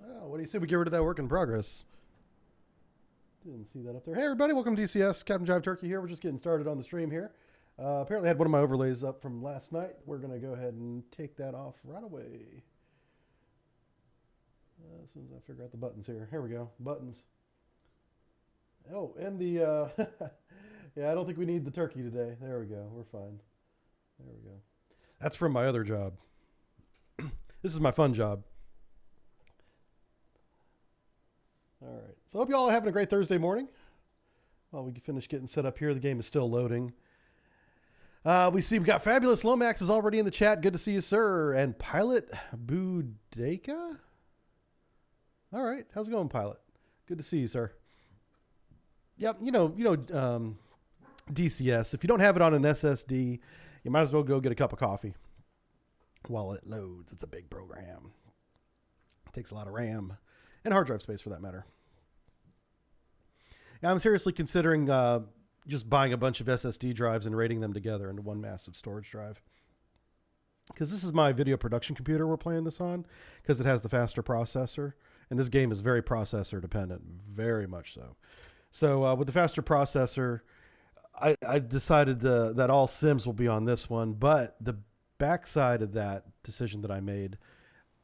Oh, what do you say we get rid of that work in progress? Didn't see that up there. Hey, everybody. Welcome to DCS. Captain Jive Turkey here. We're just getting started on the stream here. Apparently I had one of my overlays up from last night. We're going to go ahead and take that off right away. As soon as I figure out the buttons here. Here we go. Buttons. Oh, and the... yeah, I don't think we need the turkey today. There we go. We're fine. There we go. That's from my other job. This is my fun job. All right. So I hope you all are having a great Thursday morning. While we finish getting set up here, the game is still loading. We see we got Fabulous Lomax is already in the chat. Good to see you, sir. And Pilot Budeka. All right. How's it going, Pilot? Good to see you, sir. Yep. You know, DCS. If you don't have it on an SSD, you might as well go get a cup of coffee while it loads. It's a big program. It takes a lot of RAM and hard drive space for that matter. Now, I'm seriously considering just buying a bunch of SSD drives and rating them together into one massive storage drive. Because this is my video production computer we're playing this on, because it has the faster processor. And this game is very processor dependent, very much so. So with the faster processor, I decided that all Sims will be on this one. But the backside of that decision that I made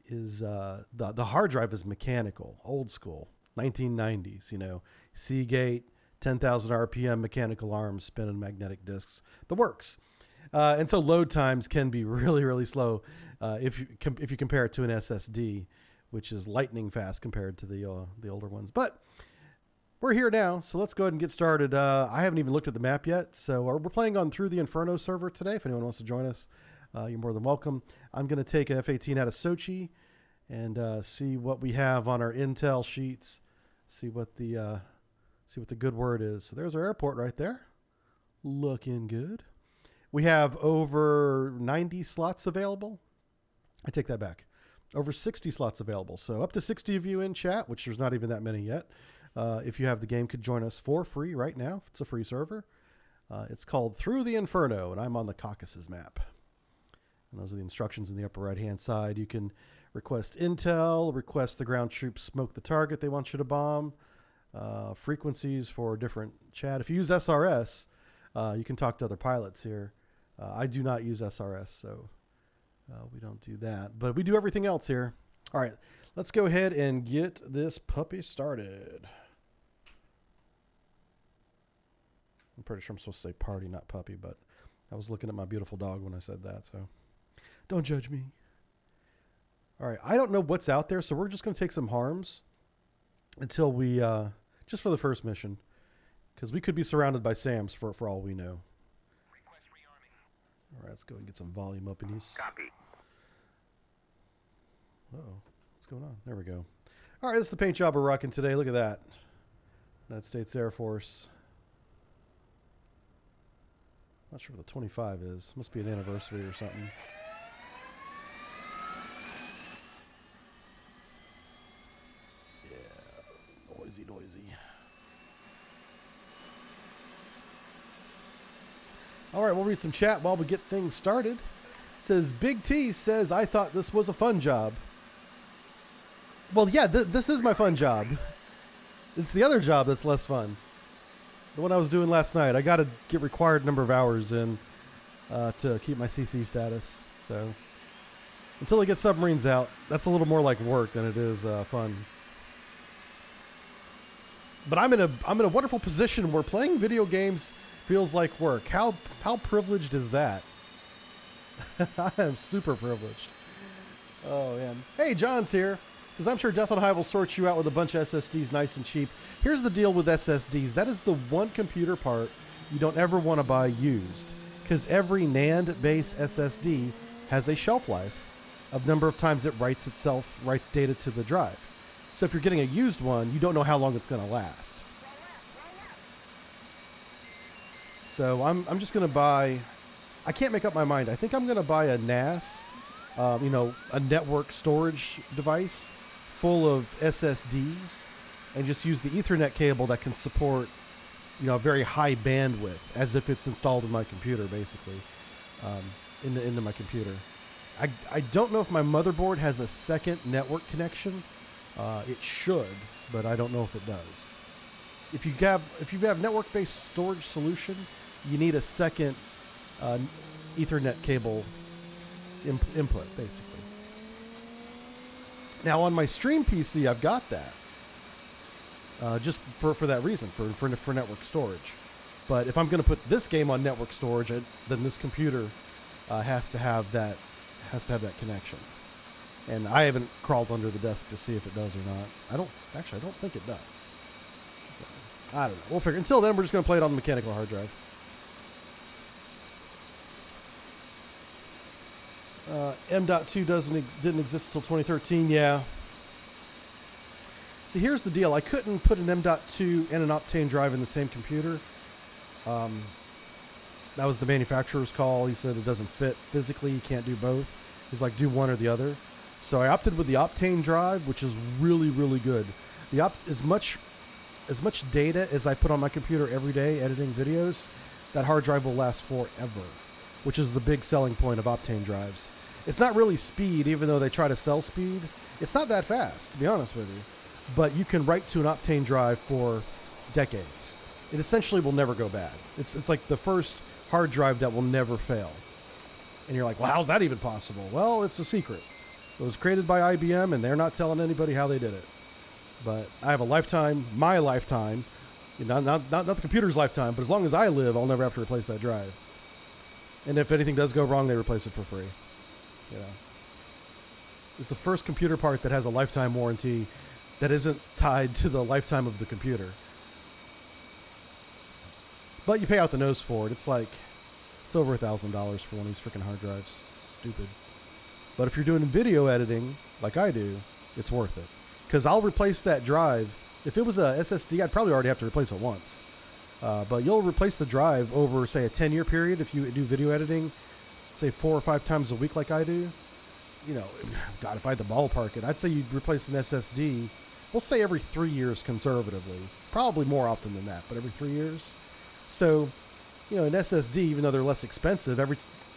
is the hard drive is mechanical, old school, 1990s, you know, Seagate, 10,000 RPM mechanical arms spinning magnetic disks, the works. And so load times can be really, really slow if you compare it to an SSD, which is lightning fast compared to the older ones. But we're here now, so let's go ahead and get started. I haven't even looked at the map yet, so we're playing on Through the Inferno server today. If anyone wants to join us, you're more than welcome. I'm going to take an F-18 out of Sochi and see what we have on our intel sheets. See what the good word is. So there's our airport right there, looking good. We have over 90 slots available. I take that back. Over 60 slots available. So up to 60 of you in chat, which there's not even that many yet. If you have the game, could join us for free right now. It's a free server. It's called Through the Inferno, and I'm on the Caucasus map. And those are the instructions in the upper right-hand side. You can request intel, request the ground troops smoke the target they want you to bomb, frequencies for different chat. If you use SRS, you can talk to other pilots here. I do not use SRS, so we don't do that. But we do everything else here. All right, let's go ahead and get this puppy started. I'm pretty sure I'm supposed to say party, not puppy, but I was looking at my beautiful dog when I said that, so don't judge me. All right, I don't know what's out there, so we're just going to take some harms until we, just for the first mission, because we could be surrounded by SAMs for all we know. All right, let's go and get some volume up in these. Copy. Uh-oh, what's going on? There we go. All right, this is the paint job we're rocking today. Look at that. United States Air Force. Not sure what the 25 is. Must be an anniversary or something. Yeah, noisy, noisy. All right, we'll read some chat while we get things started. It says, Big T says, I thought this was a fun job. Well, yeah, this is my fun job. It's the other job that's less fun. The one I was doing last night. I got to get required number of hours in to keep my CC status. So until I get submarines out, that's a little more like work than it is fun. But I'm in a wonderful position where playing video games feels like work. How privileged is that? I am super privileged. Oh man. Hey, John's here. Says, I'm sure Death on High will sort you out with a bunch of SSDs nice and cheap. Here's the deal with SSDs. That is the one computer part you don't ever want to buy used, because every NAND-based SSD has a shelf life of number of times it writes data to the drive. So if you're getting a used one, you don't know how long it's going to last. So I'm just going to buy, I can't make up my mind. I think I'm going to buy a NAS, a network storage device full of SSDs, and just use the Ethernet cable that can support, very high bandwidth, as if it's installed in my computer, basically, into my computer. I don't know if my motherboard has a second network connection. It should, but I don't know if it does. If you have network-based storage solution, you need a second Ethernet cable input, basically. Now on my stream PC, I've got that. Just for that reason, for network storage. But if I'm going to put this game on network storage, then this computer has to have that connection. And I haven't crawled under the desk to see if it does or not. I don't think it does. So, I don't know. We'll figure. Until then, we're just going to play it on the mechanical hard drive. M.2 didn't exist until 2013. Yeah. See, here's the deal. I couldn't put an M.2 and an Optane drive in the same computer. That was the manufacturer's call. He said it doesn't fit physically. You can't do both. He's like, do one or the other. So I opted with the Optane drive, which is really, really good. As much data as I put on my computer every day editing videos, that hard drive will last forever, which is the big selling point of Optane drives. It's not really speed, even though they try to sell speed. It's not that fast, to be honest with you. But you can write to an Optane drive for decades. It essentially will never go bad. It's like the first hard drive that will never fail. And you're like, well, how's that even possible? Well, it's a secret. It was created by IBM, and they're not telling anybody how they did it. But I have a lifetime, my lifetime, not the computer's lifetime, but as long as I live, I'll never have to replace that drive. And if anything does go wrong, they replace it for free. It's the first computer part that has a lifetime warranty that isn't tied to the lifetime of the computer. But you pay out the nose for it. It's over $1,000 for one of these freaking hard drives. It's stupid. But if you're doing video editing, like I do, it's worth it. Because I'll replace that drive. If it was a SSD, I'd probably already have to replace it once. But you'll replace the drive over, say, a 10-year period if you do video editing, say 4 or 5 times a week like I do. You know, God, if I had to ballpark it, I'd say you'd replace an SSD, we'll say every 3 years conservatively. Probably more often than that, but every 3 years. So, you know, an SSD, even though they're less expensive, by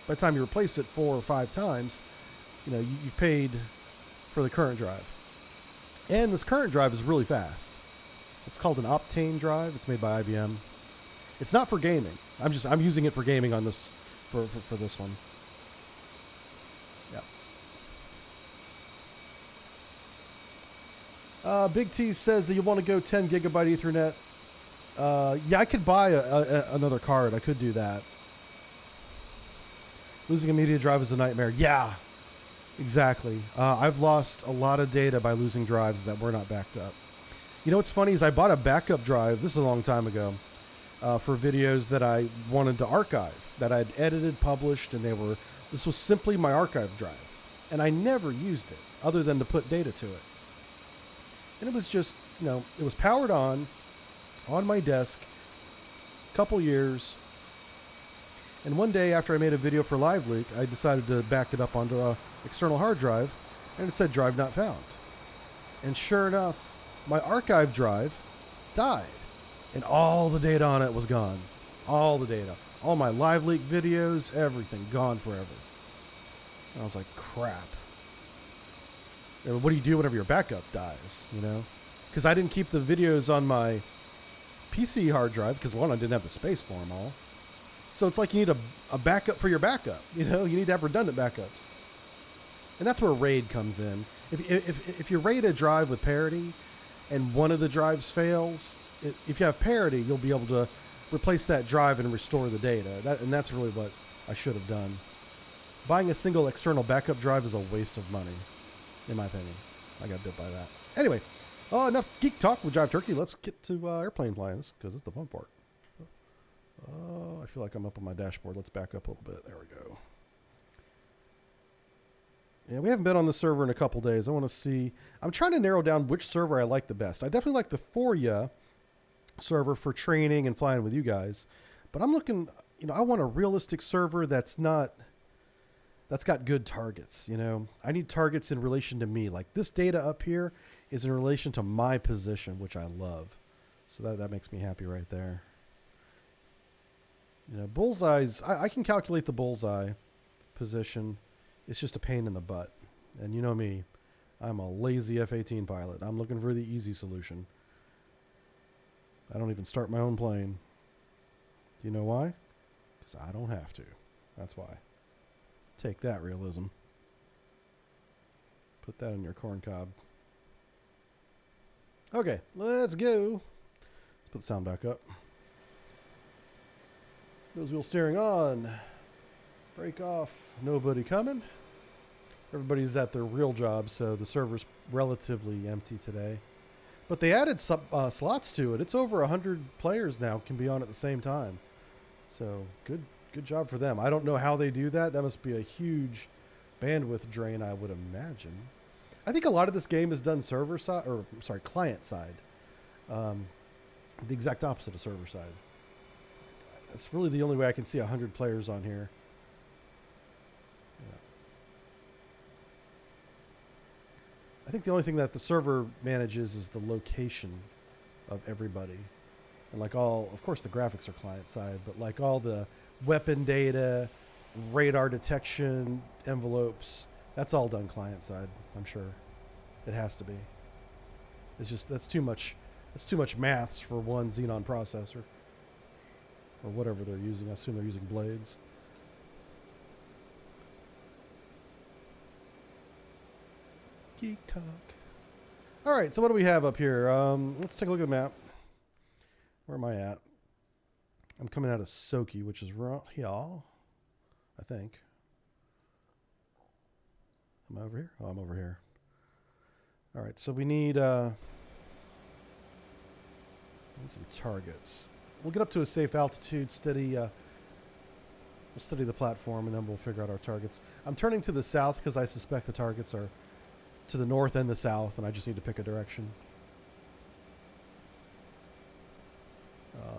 the time you replace it 4 or 5 times, you know, you've paid for the current drive. And this current drive is really fast. It's called an Optane drive. It's made by IBM. It's not for gaming. I'm using it for gaming on this for this one. Yeah. Big T says that you want to go 10 gigabyte Ethernet. Yeah, I could buy another card. I could do that. Losing a media drive is a nightmare. Yeah, exactly. I've lost a lot of data by losing drives that were not backed up. You know what's funny is I bought a backup drive, this is a long time ago, for videos that I wanted to archive, that I'd edited, published, and this was simply my archive drive. And I never used it, other than to put data to it. And it was just, you know, it was powered on my desk, couple years. And one day after I made a video for LiveLeak, I decided to back it up onto an external hard drive, and it said drive not found. And sure enough, my archive drive died, and all the data on it was gone. All the data. All my LiveLeak videos, everything, gone forever. And I was like, crap. And what do you do whenever your backup dies, you know? Because I didn't keep the videos on my PC hard drive, because one, I didn't have the space for them all. So it's like you need a backup for your backup, you know? You need to have redundant backups. And that's where RAID comes in. If you RAID a drive with parity, and one of the drives fails, if you have parity, you'll be able to replace that drive and restore the data. And that's really what I should have done. Buying a single external backup drive is a waste of money, in my opinion. I got bit by that. Anyway, enough geek talk with Jive Turkey. Let's get to airplane flying, because it's the fun part. I feel like I'm up on my dashboard. Let's back up a little bit. There we go. Yeah, we haven't been on the server in a couple days. I want to see. I'm trying to narrow down which server I like the best. I definitely like the FORIA server for training and flying with you guys. But I'm looking, you know, I want a realistic server that's got good targets, you know. I need targets in relation to me. Like this data up here is in relation to my position, which I love. So that makes me happy right there. You know, bullseyes, I can calculate the bullseye position. It's just a pain in the butt. And you know me, I'm a lazy F-18 pilot. I'm looking for the easy solution. I don't even start my own plane. Do you know why? Because I don't have to. That's why. Take that, realism. Put that in your corn cob. Okay, let's go. Let's put the sound back up. Nose wheel steering on. Break off. Nobody coming. Everybody's at their real job, so the server's relatively empty today. But they added slots to it. It's over 100 players now can be on at the same time. So good job for them. I don't know how they do that. That must be a huge bandwidth drain, I would imagine. I think a lot of this game is done server side, or sorry, client side. The exact opposite of server side. That's really the only way I can see 100 players on here. Yeah. I think the only thing that the server manages is the location of everybody. And like of course the graphics are client side, but like all the weapon data, radar detection, envelopes, that's all done client side, I'm sure. It has to be. It's just, that's too much maths for one Xenon processor. Or whatever they're using. I assume they're using blades. Geek talk. All right, so what do we have up here? Let's take a look at the map. Where am I at? I'm coming out of Soki, which is right here, I think. Am I over here? Oh, I'm over here. All right, so we need some targets. We'll get up to a safe altitude, we'll study the platform, and then we'll figure out our targets. I'm turning to the south because I suspect the targets are to the north and the south, and I just need to pick a direction.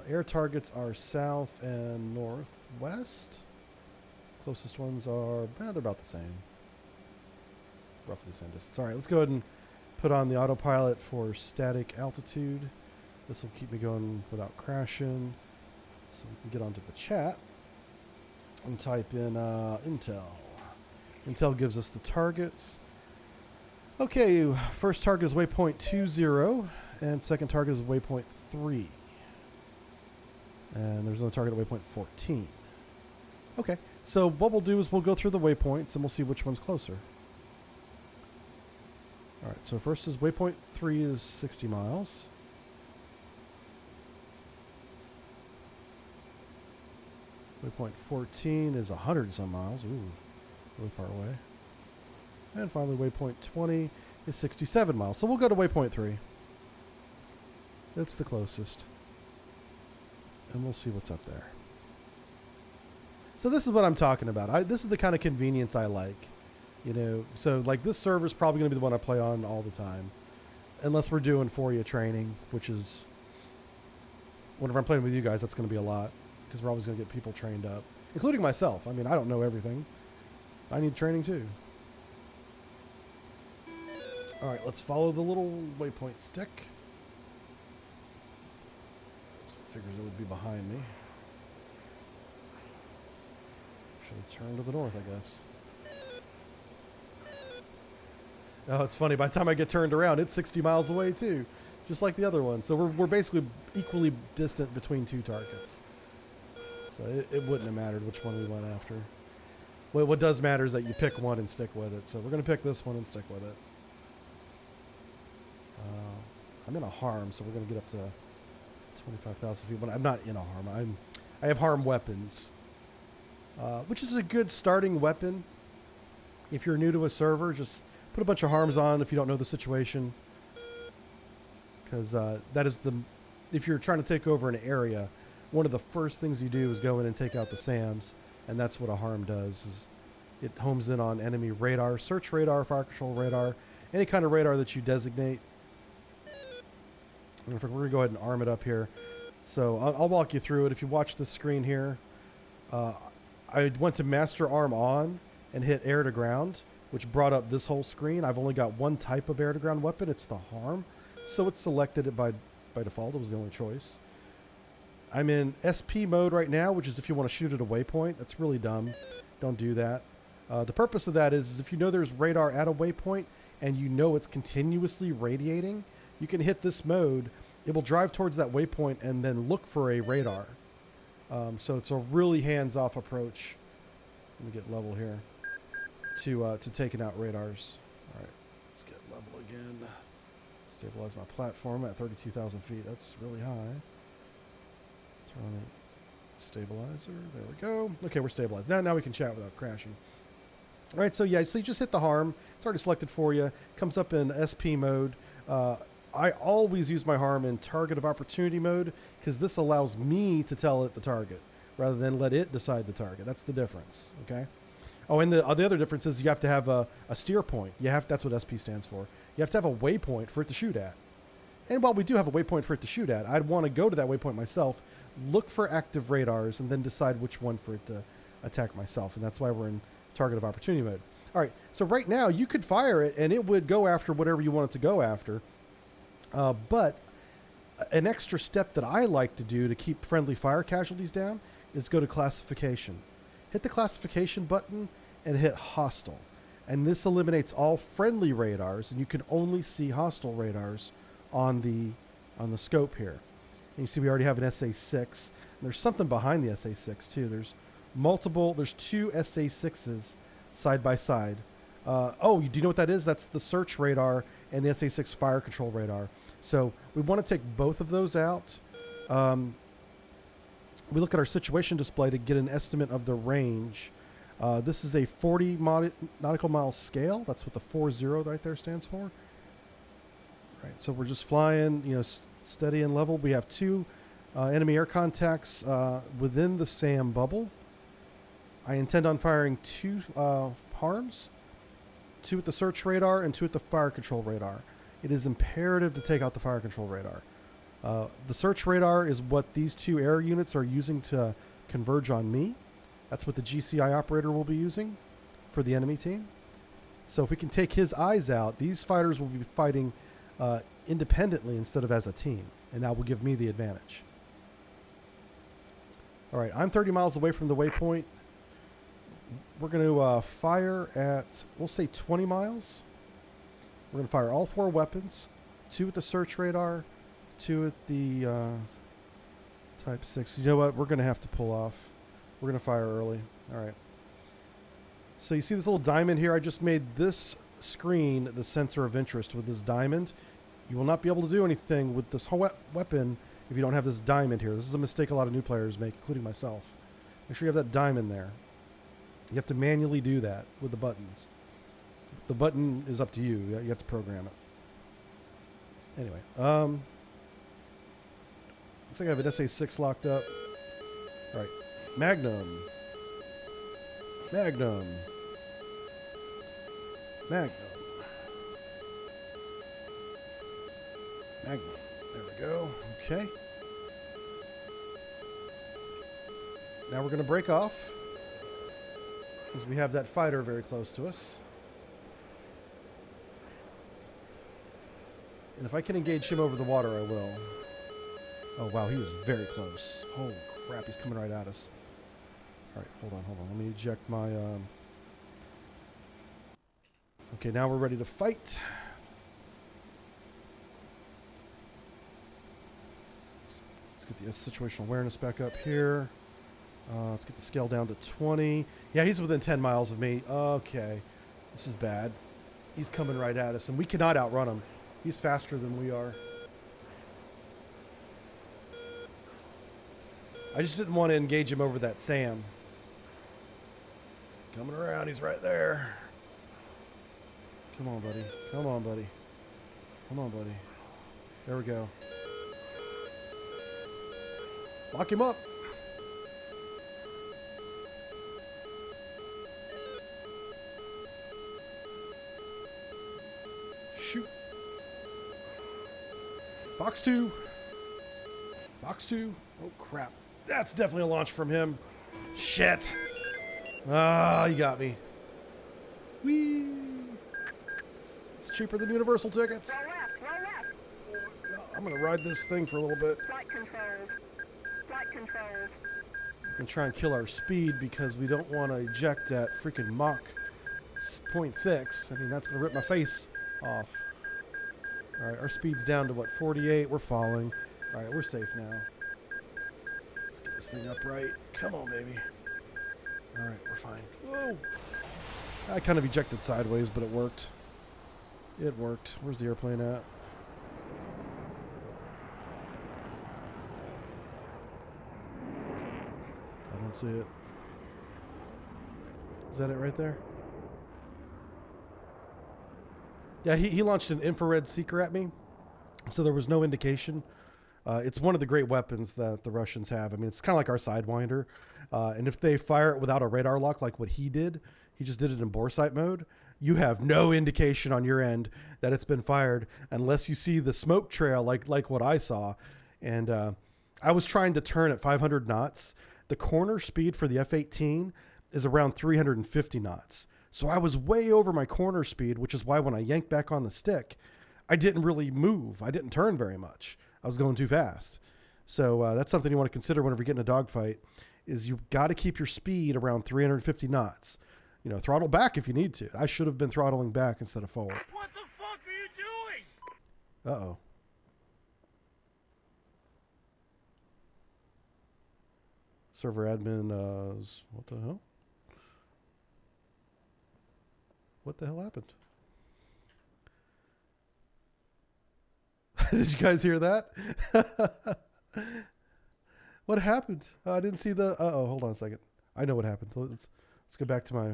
Air targets are south and northwest. Closest ones are, they're about the same. Roughly the same distance. All right, let's go ahead and put on the autopilot for static altitude. This will keep me going without crashing. So we can get onto the chat and type in Intel. Intel gives us the targets. Okay, first target is waypoint 20, and second target is waypoint 3. And there's another target at waypoint 14. Okay, so what we'll do is we'll go through the waypoints and we'll see which one's closer. All right, so first is waypoint 3 is 60 miles. Waypoint 14 is 100 some miles. Ooh, really far away. And finally, waypoint 20 is 67 miles. So we'll go to waypoint 3. It's the closest. And we'll see what's up there. So this is what I'm talking about. This is the kind of convenience I like. You know, so like this server is probably going to be the one I play on all the time. Unless we're doing FOIA training, which is, whenever I'm playing with you guys, that's going to be a lot. Because we're always going to get people trained up. Including myself. I mean, I don't know everything. I need training too. Alright, let's follow the little waypoint stick. It figures it would be behind me. Should have turned to the north, I guess. Oh, it's funny. By the time I get turned around, it's 60 miles away too. Just like the other one. So we're basically equally distant between two targets. So it wouldn't have mattered which one we went after. Well, what does matter is that you pick one and stick with it. So we're going to pick this one and stick with it. I'm in a harm, so we're going to get up to 25,000 feet. But I'm not in a harm. I have harm weapons, which is a good starting weapon. If you're new to a server, just put a bunch of harms on if you don't know the situation. Because that is if you're trying to take over an area, one of the first things you do is go in and take out the SAMs. And that's what a harm does. Is it homes in on enemy radar, search radar, fire control radar, any kind of radar that you designate. And we're going to go ahead and arm it up here. So I'll walk you through it. If you watch the screen here, I went to master arm on and hit air to ground, which brought up this whole screen. I've only got one type of air to ground weapon. It's the harm. So it's selected it by default. It was the only choice. I'm in SP mode right now, which is if you want to shoot at a waypoint. That's really dumb. Don't do that. The purpose of that is if you know there's radar at a waypoint and you know it's continuously radiating, you can hit this mode. It will drive towards that waypoint and then look for a radar. So it's a really hands-off approach. Let me get level here to taking out radars. All right, let's get level again. Stabilize my platform at 32,000 feet. That's really high. Turn on stabilizer. There we go. Okay, we're stabilized. Now we can chat without crashing. All right, so yeah, so you just hit the harm. It's already selected for you. Comes up in SP mode. I always use my harm in target of opportunity mode because this allows me to tell it the target rather than let it decide the target. That's the difference, okay? Oh, and the other difference is you have to have a steer point. That's what SP stands for. You have to have a waypoint for it to shoot at. And while we do have a waypoint for it to shoot at, I'd want to go to that waypoint myself, look for active radars, and then decide which one for it to attack myself. And that's why we're in target of opportunity mode. All right, so right now you could fire it and it would go after whatever you want it to go after. But an extra step that I like to do to keep friendly fire casualties down is go to classification. Hit the classification button and hit hostile. And this eliminates all friendly radars, and you can only see hostile radars on the scope here. And you see we already have an SA6. And there's something behind the SA6 too. There's two SA6s side by side. Do you know what that is? That's the search radar and the SA6 fire control radar. So we want to take both of those out. We look at our situation display to get an estimate of the range. This is a 40 nautical mile scale. That's what the 40 right there stands for. Right, so we're just flying, steady and level. We have two enemy air contacts within the SAM bubble. I intend on firing two harms, two at the search radar and two at the fire control radar. It is imperative to take out the fire control radar. The search radar is what these two air units are using to converge on me. That's what the GCI operator will be using for the enemy team. So if we can take his eyes out, these fighters will be fighting independently instead of as a team, and that will give me the advantage. All right, I'm 30 miles away from the waypoint. We're going to fire at, we'll say 20 miles. We're going to fire all 4 weapons, 2 at the search radar, 2 at the Type 6. You know what? We're going to have to pull off. We're going to fire early. All right. So you see this little diamond here? I just made this screen the sensor of interest with this diamond. You will not be able to do anything with this whole weapon if you don't have this diamond here. This is a mistake a lot of new players make, including myself. Make sure you have that diamond there. You have to manually do that with the buttons. The button is up to you. You have to program it. Anyway, looks like I have an SA-6 locked up. All right, Magnum. Magnum. Magnum. Magnum. There we go. Okay. Now we're going to break off because we have that fighter very close to us. And if I can engage him over the water, I will. Oh, wow, he was very close. Holy crap, he's coming right at us. All right, hold on. Let me eject my... Okay, now we're ready to fight. Let's get the situational awareness back up here. Let's get the scale down to 20. Yeah, he's within 10 miles of me. Okay, this is bad. He's coming right at us, and we cannot outrun him. He's faster than we are. I just didn't want to engage him over that SAM. Coming around, he's right there. Come on, buddy. Come on, buddy. Come on, buddy. There we go. Lock him up. Shoot. Fox 2. Fox 2. Oh, crap. That's definitely a launch from him. Shit. Ah, you got me. Whee. It's cheaper than Universal tickets. I'm going to ride this thing for a little bit. Flight controls. Flight controls. We can try and kill our speed because we don't want to eject at freaking Mach 0.6. I mean, that's going to rip my face off. All right, our speed's down to, what, 48? We're falling. All right, we're safe now. Let's get this thing upright. Come on, baby. All right, we're fine. Whoa! I kind of ejected sideways, but it worked. It worked. Where's the airplane at? I don't see it. Is that it right there? Yeah, he launched an infrared seeker at me, so there was no indication. It's one of the great weapons that the Russians have. I mean, it's kind of like our Sidewinder. And if they fire it without a radar lock like what he did, he just did it in bore sight mode, you have no indication on your end that it's been fired unless you see the smoke trail like what I saw. And I was trying to turn at 500 knots. The corner speed for the F-18 is around 350 knots. So I was way over my corner speed, which is why when I yanked back on the stick, I didn't really move. I didn't turn very much. I was going too fast. So that's something you want to consider whenever you get in a dogfight, is you've got to keep your speed around 350 knots. You know, throttle back if you need to. I should have been throttling back instead of forward. What the fuck are you doing? Uh-oh. Server admin, what the hell? What the hell happened? Did you guys hear that? What happened? I didn't see the... Uh-oh, hold on a second. I know what happened. Let's go back to my...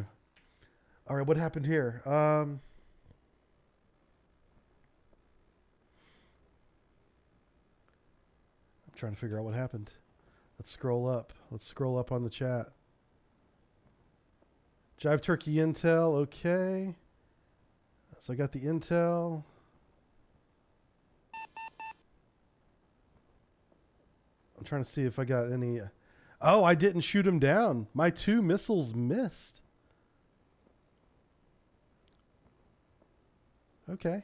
All right, what happened here? I'm trying to figure out what happened. Let's scroll up. Let's scroll up on the chat. Jive Turkey Intel, okay. So I got the Intel. trying to see if I got any. Oh, I didn't shoot him down. My 2 missiles missed. Okay.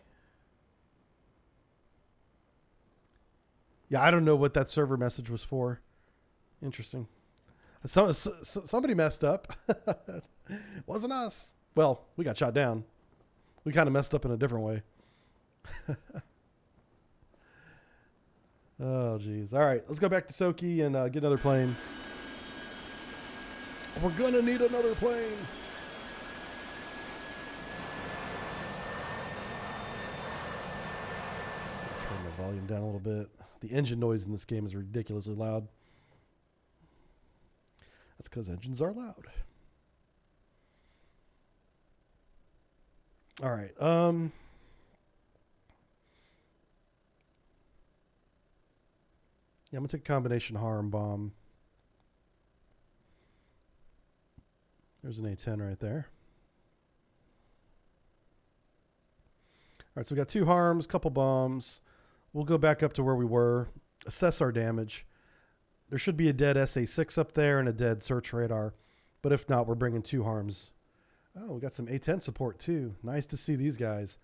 Yeah, I don't know what that server message was for. Interesting. Somebody messed up. Wasn't us. Well, we got shot down. We kind of messed up in a different way. Oh, geez. All right, let's go back to Soki and get another plane. We're going to need another plane. Turn the volume down a little bit. The engine noise in this game is ridiculously loud. That's because engines are loud. All right. Yeah, I'm going to take a combination harm bomb. There's an A-10 right there. All right, so we got 2 harms, couple bombs. We'll go back up to where we were, assess our damage. There should be a dead SA-6 up there and a dead search radar. But if not, we're bringing 2 harms. Oh, we got some A-10 support too. Nice to see these guys.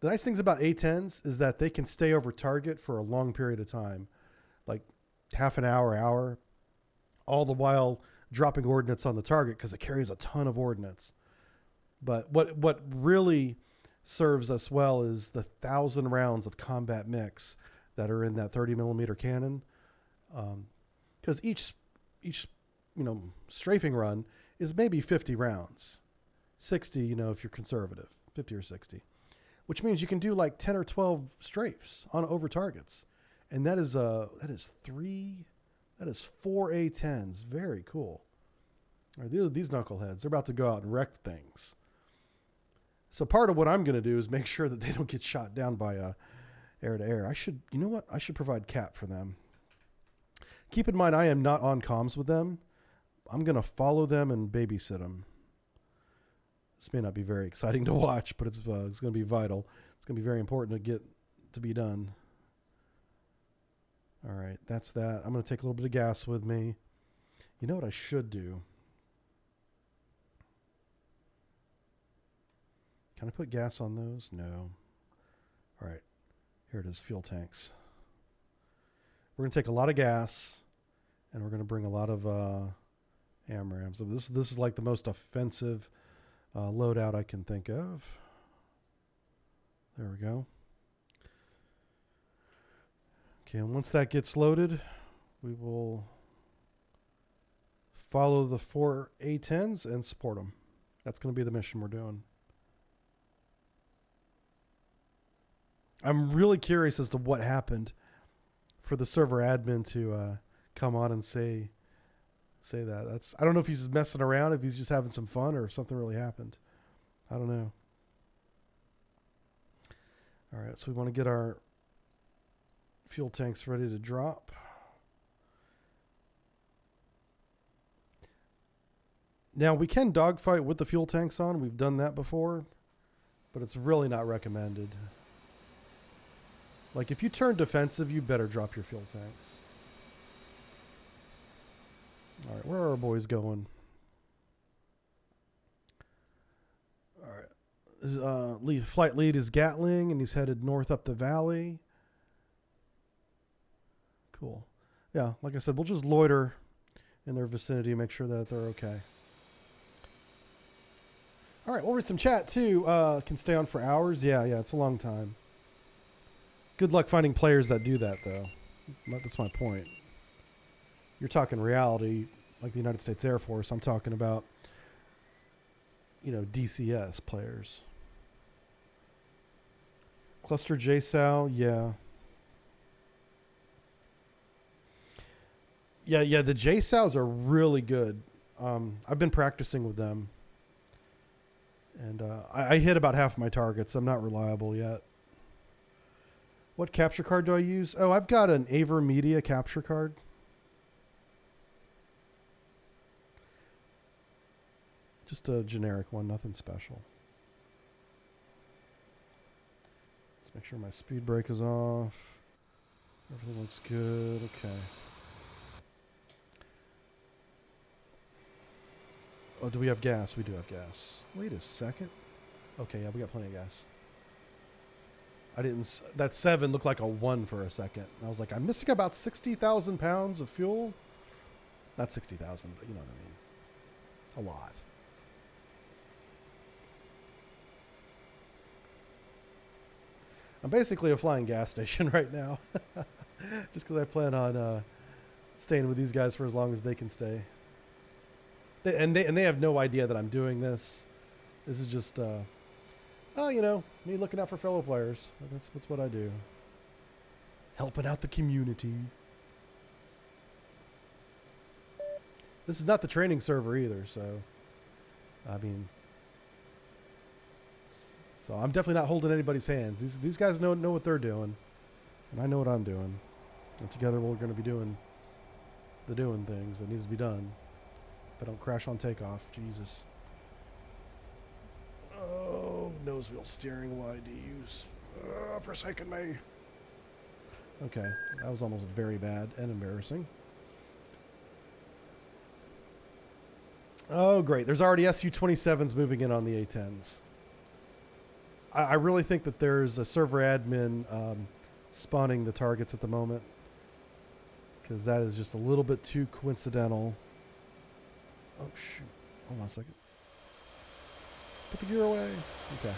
The nice things about A-10s is that they can stay over target for a long period of time. Like half an hour, all the while dropping ordnance on the target because it carries a ton of ordnance. But what really serves us well is the 1,000 rounds of combat mix that are in that 30 millimeter cannon. Because each strafing run is maybe 50 rounds, 60 if you're conservative, 50 or 60, which means you can do like 10 or 12 strafes on over targets, and that is 4 A-10s. Very cool. All right, these knuckleheads, they're about to go out and wreck things. So part of what I'm going to do is make sure that they don't get shot down by air to air. I should provide cap for them. Keep in mind, I am not on comms with them. I'm going to follow them and babysit them. This may not be very exciting to watch, but it's going to be vital. It's going to be very important to get to be done. All right, that's that. I'm going to take a little bit of gas with me. You know what I should do? Can I put gas on those? No. All right, here it is, fuel tanks. We're going to take a lot of gas, and we're going to bring a lot of AMRAAM. So this is like the most offensive loadout I can think of. There we go. Okay, and once that gets loaded, we will follow the 4 A-10s and support them. That's going to be the mission we're doing. I'm really curious as to what happened for the server admin to come on and say that. I don't know if he's just messing around, if he's just having some fun, or if something really happened. I don't know. All right, so we want to get our fuel tanks ready to drop. Now, we can dogfight with the fuel tanks on. We've done that before, but it's really not recommended. Like, if you turn defensive, you better drop your fuel tanks. All right, where are our boys going? All right. His flight lead is Gatling, and he's headed north up the valley. Cool. Yeah, like I said, we'll just loiter in their vicinity, make sure that they're okay. All right, we'll read some chat, too. Can stay on for hours. Yeah, it's a long time. Good luck finding players that do that, though. That's my point. You're talking reality, like the United States Air Force. I'm talking about, DCS players. Cluster JSOW, yeah. Yeah, the JSOWs are really good. I've been practicing with them. And I hit about half my targets. I'm not reliable yet. What capture card do I use? Oh, I've got an Aver Media capture card. Just a generic one, nothing special. Let's make sure my speed brake is off. Everything looks good. Okay. Oh, do we have gas? We do have gas. Wait a second. Okay, yeah, we got plenty of gas. I didn't... That 7 looked like a 1 for a second. I was like, I'm missing about 60,000 pounds of fuel. Not 60,000, but you know what I mean. A lot. I'm basically a flying gas station right now. Just because I plan on staying with these guys for as long as they can stay. They have no idea that I'm doing this. This is just, you know, me looking out for fellow players. That's what I do. Helping out the community. This is not the training server either, so, I mean, so I'm definitely not holding anybody's hands. These guys know what they're doing, and I know what I'm doing. And together we're going to be doing things that needs to be done. If I don't crash on takeoff, Jesus. Oh, nose wheel steering, why do you forsaken me? Okay, that was almost very bad and embarrassing. Oh, great. There's already Su-27s moving in on the A-10s. I really think that there's a server admin spawning the targets at the moment, because that is just a little bit too coincidental. Oh, shoot. Hold on a second. Put the gear away. Okay.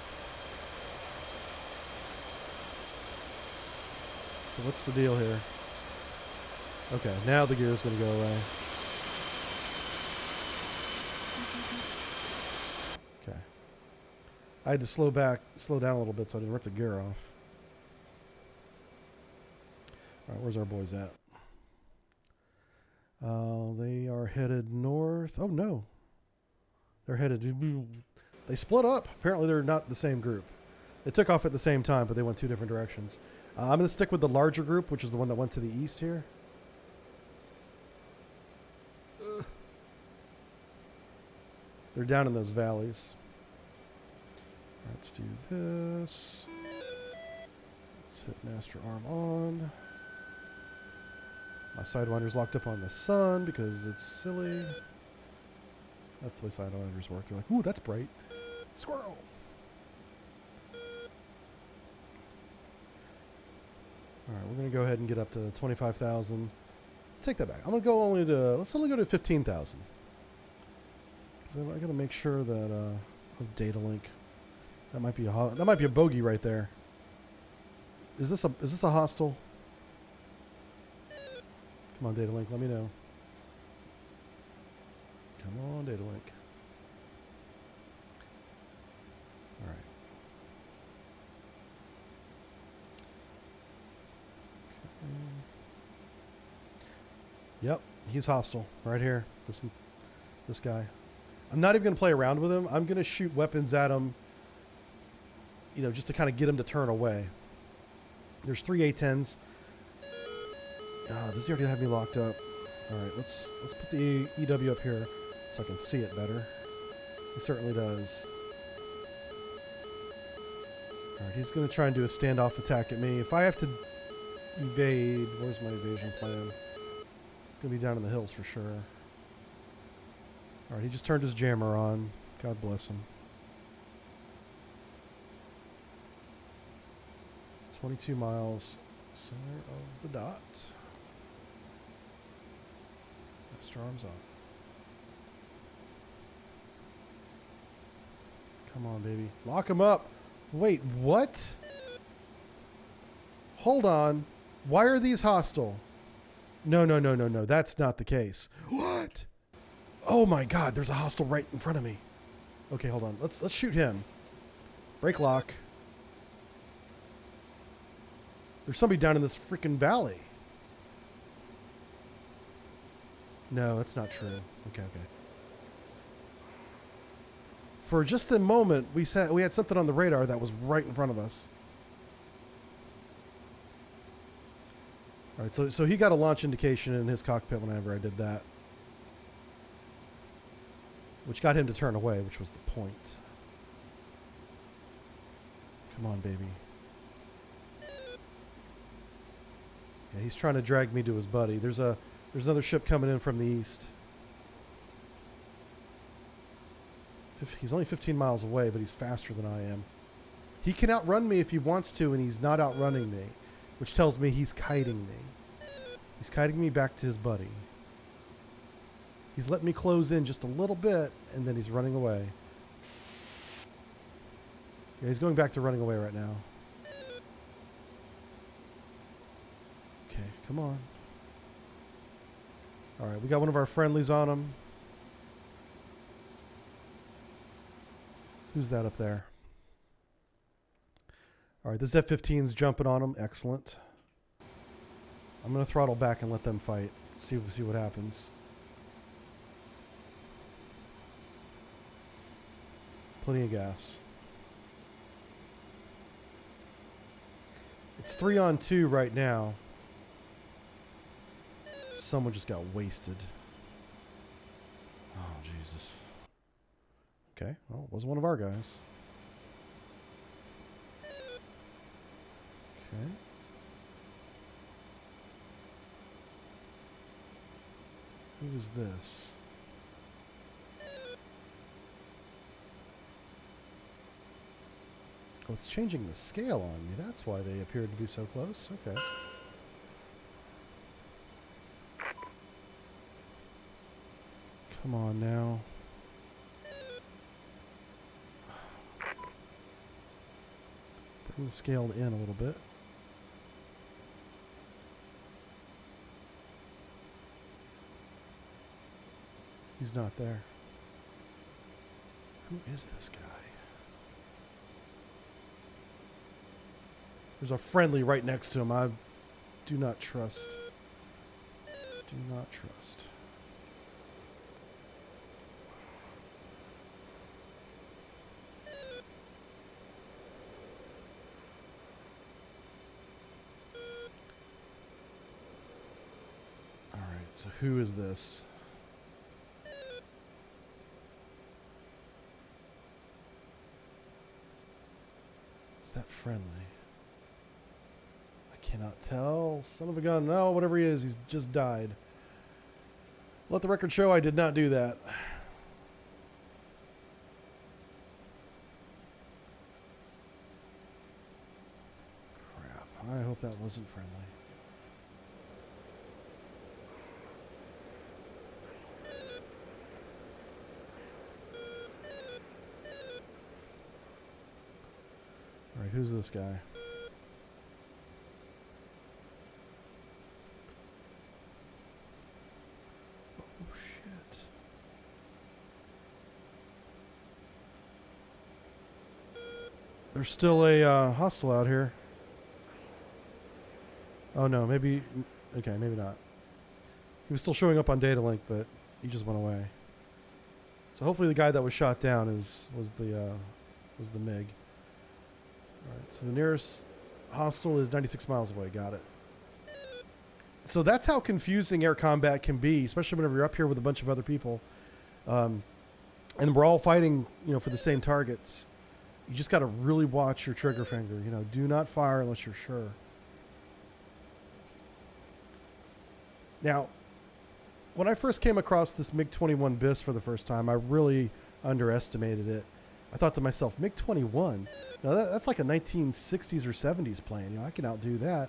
So what's the deal here? Okay, now the gear is going to go away. Okay. I had to slow down a little bit so I didn't rip the gear off. All right, where's our boys at? They are headed north. Oh, no. They're headed... They split up. Apparently, they're not the same group. They took off at the same time, but they went two different directions. I'm going to stick with the larger group, which is the one that went to the east here. They're down in those valleys. Let's do this. Let's hit master arm on. My sidewinder's locked up on the sun because it's silly. That's the way sidewinders work. They're like, ooh, that's bright. Squirrel. All right, we're going to go ahead and get up to 25,000. Take that back. I'm going to go only to, let's only go to 15,000. Because I got to make sure that, data link. That might be a bogey right there. Is this a hostile? Come on, data link, let me know. Come on, data link. All right. Yep, he's hostile right here. This guy. I'm not even going to play around with him. I'm going to shoot weapons at him, you know, just to kind of get him to turn away. There's 3 A-10s. Does he already have me locked up? All right, let's put the EW up here so I can see it better. He certainly does. All right, he's going to try and do a standoff attack at me. If I have to evade, where's my evasion plan? It's going to be down in the hills for sure. All right, he just turned his jammer on. God bless him. 22 miles, center of the dot. Master arms off. Come on, baby. Lock him up. Wait, what? Hold on. Why are these hostile? No. That's not the case. What? Oh my God, there's a hostile right in front of me. Okay, hold on. Let's shoot him. Break lock. There's somebody down in this freaking valley. No, that's not true. Okay. For just a moment, we had something on the radar that was right in front of us. All right, so he got a launch indication in his cockpit whenever I did that, which got him to turn away, which was the point. Come on, baby. Yeah, he's trying to drag me to his buddy. There's another ship coming in from the east. He's only 15 miles away, but he's faster than I am. He can outrun me if he wants to, and he's not outrunning me, which tells me he's kiting me. He's kiting me back to his buddy. He's letting me close in just a little bit, and then he's running away. Yeah, he's going back to running away right now. Okay, come on. All right, we got one of our friendlies on him. Who's that up there? All right, this F-15's jumping on him. Excellent. I'm going to throttle back and let them fight. See what happens. Plenty of gas. It's 3-on-2 right now. Someone just got wasted. Oh, Jesus. Okay, well, it was one of our guys. Okay. Who is this? Oh, it's changing the scale on me. That's why they appeared to be so close. Okay. Come on now. Bring the scale in a little bit. He's not there. Who is this guy? There's a friendly right next to him. I do not trust. Do not trust. All right, so who is this? Is that friendly? Cannot tell. Son of a gun. No, whatever he is, he's just died. Let the record show I did not do that. Crap. I hope that wasn't friendly. Alright, who's this guy? There's still a hostile out here. Oh no, maybe. Okay, maybe not. He was still showing up on data link, but he just went away. So hopefully the guy that was shot down was the MiG. All right, so the nearest hostile is 96 miles away. Got it. So that's how confusing air combat can be, especially whenever you're up here with a bunch of other people, and we're all fighting, for the same targets. You just got to really watch your trigger finger. Do not fire unless you're sure. Now, when I first came across this MiG-21 BIS for the first time, I really underestimated it. I thought to myself, MiG-21? Now that's like a 1960s or 70s plane. I can outdo that.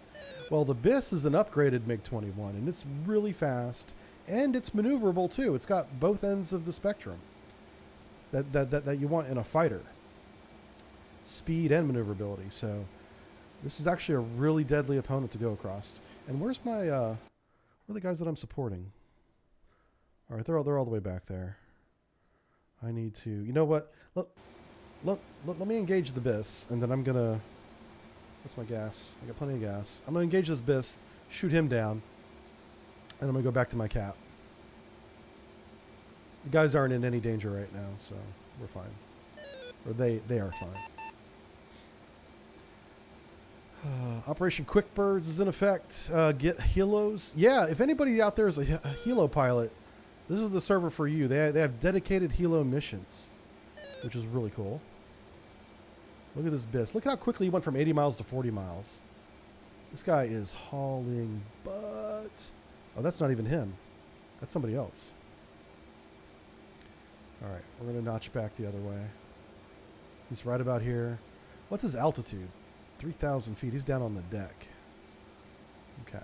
Well, the BIS is an upgraded MiG-21, and it's really fast, and it's maneuverable too. It's got both ends of the spectrum that you want in a fighter. Speed and maneuverability. So this is actually a really deadly opponent to go across. And where's my where are the guys that I'm supporting? All right, they're all the way back there. I need to, you know what? Let me engage the BIS, and then I'm gonna. What's my gas? I got plenty of gas. I'm gonna engage this BIS, shoot him down, and I'm gonna go back to my cap. The guys aren't in any danger right now, so we're fine. Or they are fine. Operation Quickbirds is in effect. Get helos. Yeah, if anybody out there is a helo pilot, this is the server for you. They have dedicated helo missions, which is really cool. Look at this BIS. Look how quickly he went from 80 miles to 40 miles. This guy is hauling butt. Oh, that's not even him. That's somebody else. Alright, we're going to notch back the other way. He's right about here. What's his altitude? 3,000 feet. He's down on the deck. Okay.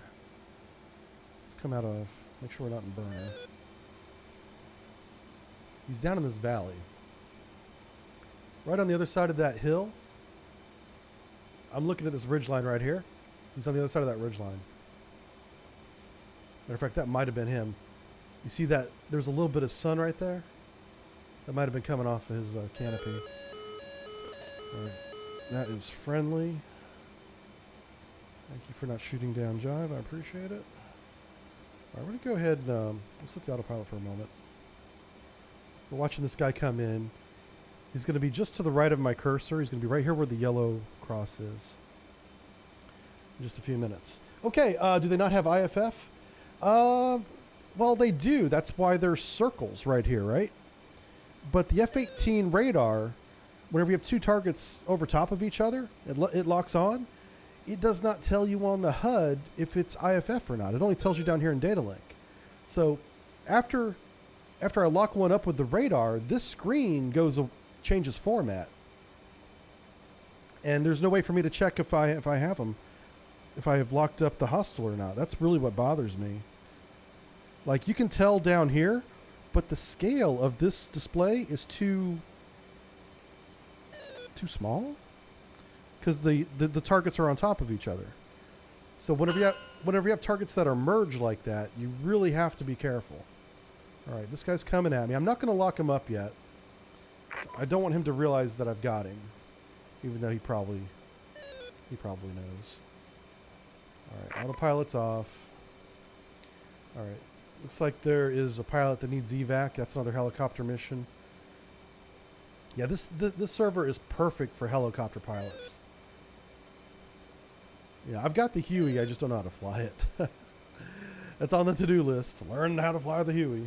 Let's come out of... Make sure we're not in burner. He's down in this valley. Right on the other side of that hill. I'm looking at this ridge line right here. He's on the other side of that ridge line. Matter of fact, that might have been him. You see that there's a little bit of sun right there? That might have been coming off of his canopy. All right. That is friendly. Thank you for not shooting down Jive. I appreciate it. All right, we're going to go ahead and we'll set the autopilot for a moment. We're watching this guy come in. He's going to be just to the right of my cursor. He's going to be right here where the yellow cross is. In just a few minutes. Okay, do they not have IFF? Well, they do. That's why there's circles right here, right? But the F-18 radar, whenever you have two targets over top of each other, it locks on. It does not tell you on the HUD if it's IFF or not. It only tells you down here in data link. So after I lock one up with the radar, this screen changes format. And there's no way for me to check if I have them, if I have locked up the hostile or not. That's really what bothers me. Like, you can tell down here, but the scale of this display is too small, because the targets are on top of each other. So whenever you have targets that are merged like that, you really have to be careful. All right, this guy's coming at me. I'm not going to lock him up yet. I don't want him to realize that I've got him, even though he probably knows. All right, autopilot's off. All right, looks like there is a pilot that needs evac. That's another helicopter mission. Yeah, this server is perfect for helicopter pilots. Yeah, I've got the Huey. I just don't know how to fly it. That's on the to-do list. Learn how to fly the Huey.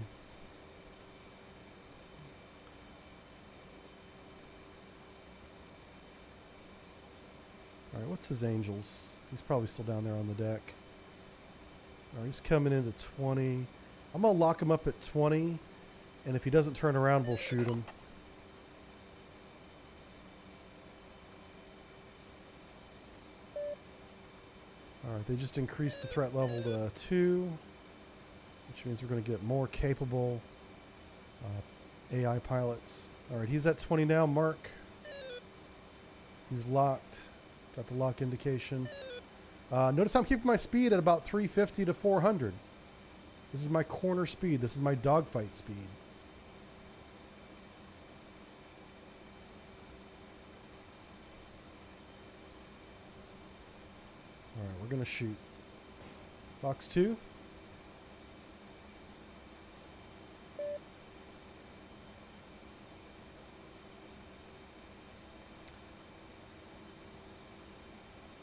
All right, what's his angels? He's probably still down there on the deck. All right, he's coming into 20. I'm going to lock him up at 20, and if he doesn't turn around, we'll shoot him. All right, they just increased the threat level to 2, which means we're going to get more capable AI pilots. All right, he's at 20 now, Mark. He's locked. Got the lock indication. Notice I'm keeping my speed at about 350 to 400. This is my corner speed. This is my dogfight speed. All right, we're going to shoot. Fox 2.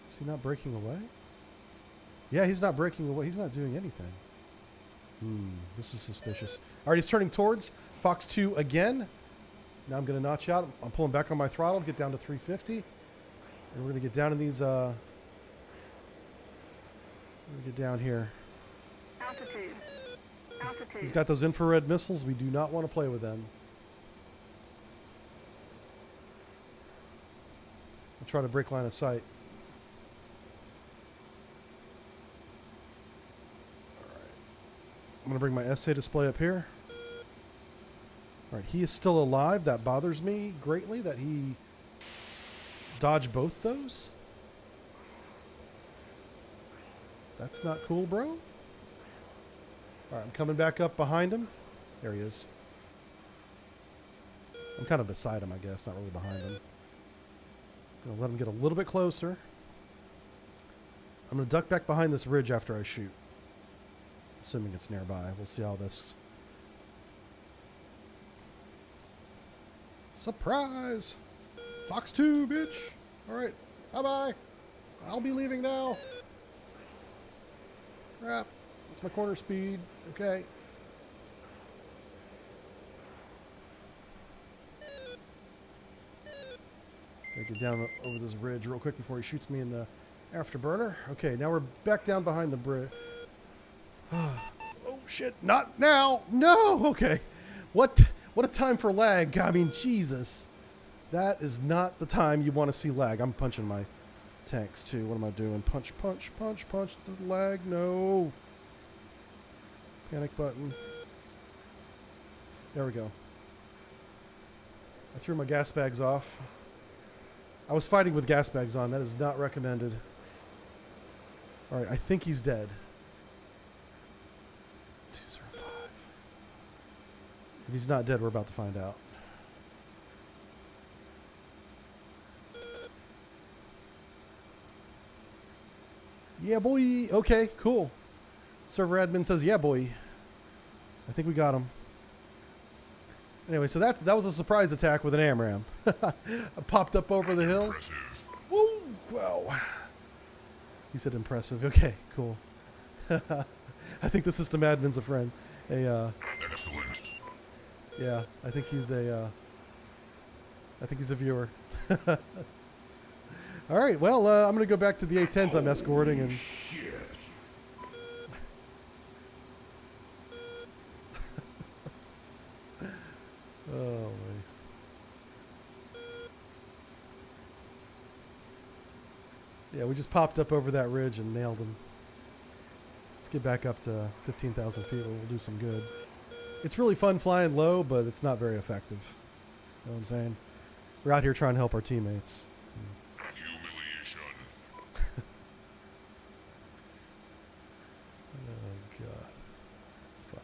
Is he not breaking away? Yeah, he's not breaking away. He's not doing anything. This is suspicious. All right, he's turning towards Fox 2 again. Now I'm going to notch out. I'm pulling back on my throttle to get down to 350. And we're going to get down in these... we're going to get down here. Altitude. Altitude. He's got those infrared missiles. We do not want to play with them. I'll try to break line of sight. I'm going to bring my essay display up here. All right, he is still alive. That bothers me greatly that he dodged both those. That's not cool, bro. All right, I'm coming back up behind him. There he is. I'm kind of beside him, I guess, not really behind him. I'm going to let him get a little bit closer. I'm going to duck back behind this ridge after I shoot. Assuming it's nearby. We'll see how this... Surprise! Fox 2, bitch! Alright, bye-bye! I'll be leaving now! Crap. That's my corner speed. Okay. Gotta get down over this ridge real quick before he shoots me in the afterburner. Okay, now we're back down behind the bridge. Oh shit, not now. No. Okay. What What a time for lag. I mean, Jesus. That is not the time you want to see lag. I'm punching my tanks too. What am I doing? Punch, punch, punch, punch. The lag. No. Panic button. There we go. I threw my gas bags off. I was fighting with gas bags on. That is not recommended. All right, I think he's dead. 205. If he's not dead, we're about to find out. Yeah, boy. Okay, cool. Server admin says, yeah, boy. I think we got him. Anyway, so that was a surprise attack with an AMRAAM. I popped up over the hill. Impressive. Woo! Wow. He said impressive. Okay, cool. I think the system admin's a friend. Excellent. Yeah, I think he's a viewer. All right, well, I'm going to go back to the A-10s I'm escorting and... Oh, my. Yeah, we just popped up over that ridge and nailed him. Let's get back up to 15,000 feet where we'll do some good. It's really fun flying low, but it's not very effective. You know what I'm saying? We're out here trying to help our teammates. Humiliation. Oh, God. It's funny.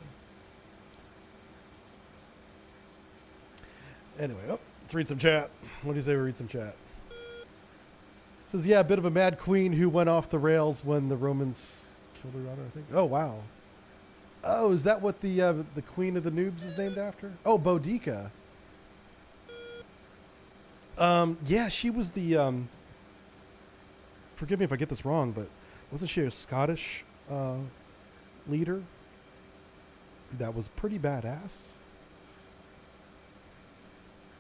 Anyway, let's read some chat. What do you say we read some chat? It says, yeah, a bit of a mad queen who went off the rails when the Romans killed her daughter, I think. Oh, wow. Oh, is that what the queen of the noobs is named after? Oh, Boudica. Yeah, she was the, forgive me if I get this wrong, but wasn't she a Scottish leader that was pretty badass?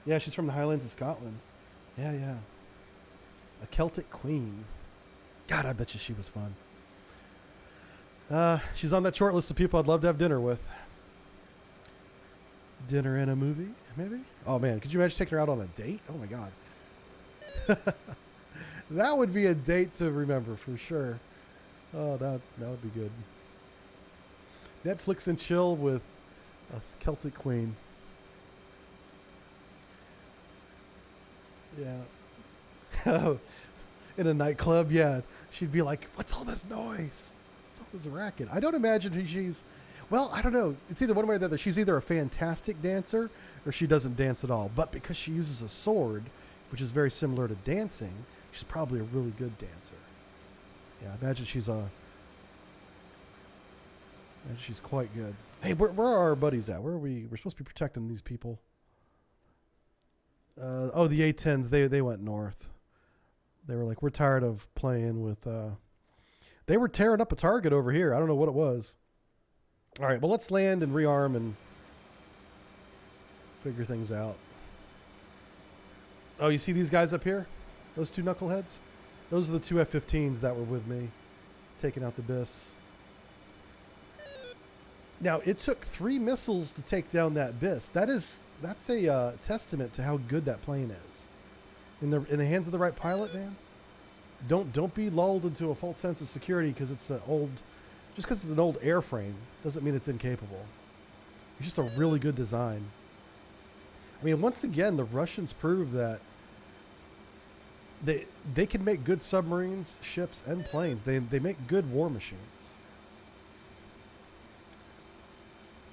Yeah, she's from the Highlands of Scotland. Yeah, yeah. A Celtic queen. God, I bet you she was fun. She's on that short list of people I'd love to have dinner with. Dinner and a movie, maybe? Oh, man. Could you imagine taking her out on a date? Oh, my God. That would be a date to remember for sure. Oh, that would be good. Netflix and chill with a Celtic queen. Yeah. In a nightclub, yeah. She'd be like, what's all this noise? What's all this racket? I don't imagine she's... Well, I don't know. It's either one way or the other. She's either a fantastic dancer or she doesn't dance at all. But because she uses a sword, which is very similar to dancing, she's probably a really good dancer. Yeah, imagine she's quite good. Hey, where are our buddies at? Where are we? We're supposed to be protecting these people. Oh, the A-10s, they went north. They were like, we're tired of playing with... They were tearing up a target over here. I don't know what it was. All right, well, let's land and rearm and figure things out. Oh, you see these guys up here? Those two knuckleheads? Those are the two F-15s that were with me, taking out the BIS. Now, it took 3 missiles to take down that BIS. That's a testament to how good that plane is. In the hands of the right pilot, man. Don't be lulled into a false sense of security because it's an old... Just because it's an old airframe doesn't mean it's incapable. It's just a really good design. I mean, once again, the Russians proved that they can make good submarines, ships, and planes. They make good war machines.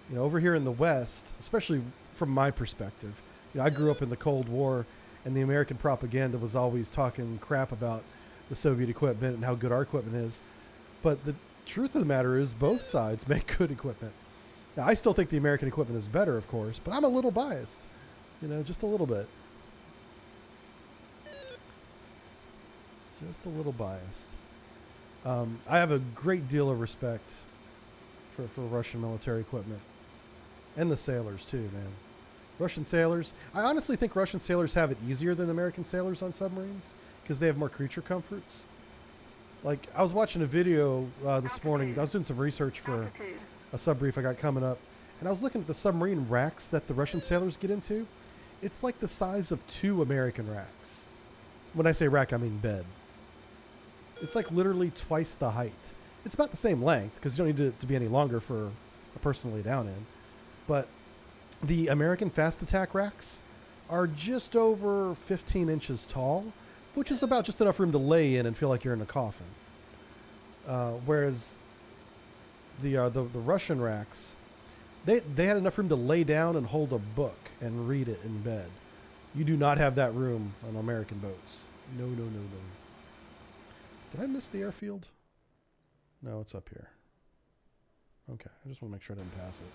You know, over here in the West, especially from my perspective, you know, I grew up in the Cold War, and the American propaganda was always talking crap about the Soviet equipment and how good our equipment is. But the truth of the matter is both sides make good equipment. Now, I still think the American equipment is better, of course, but I'm a little biased. You know, just a little bit. Just a little biased. I have a great deal of respect for Russian military equipment. And the sailors, too, man. Russian sailors. I honestly think Russian sailors have it easier than American sailors on submarines because they have more creature comforts. Like, I was watching a video this morning. I was doing some research for a sub brief I got coming up. And I was looking at the submarine racks that the Russian sailors get into. It's like the size of 2 American racks. When I say rack, I mean bed. It's like literally twice the height. It's about the same length because you don't need it to be any longer for a person to lay down in. But the American fast attack racks are just over 15 inches tall, which is about just enough room to lay in and feel like you're in a coffin. Whereas the Russian racks, they had enough room to lay down and hold a book and read it in bed. You do not have that room on American boats. No, no, no, no. Did I miss the airfield? No, it's up here. Okay, I just want to make sure I didn't pass it.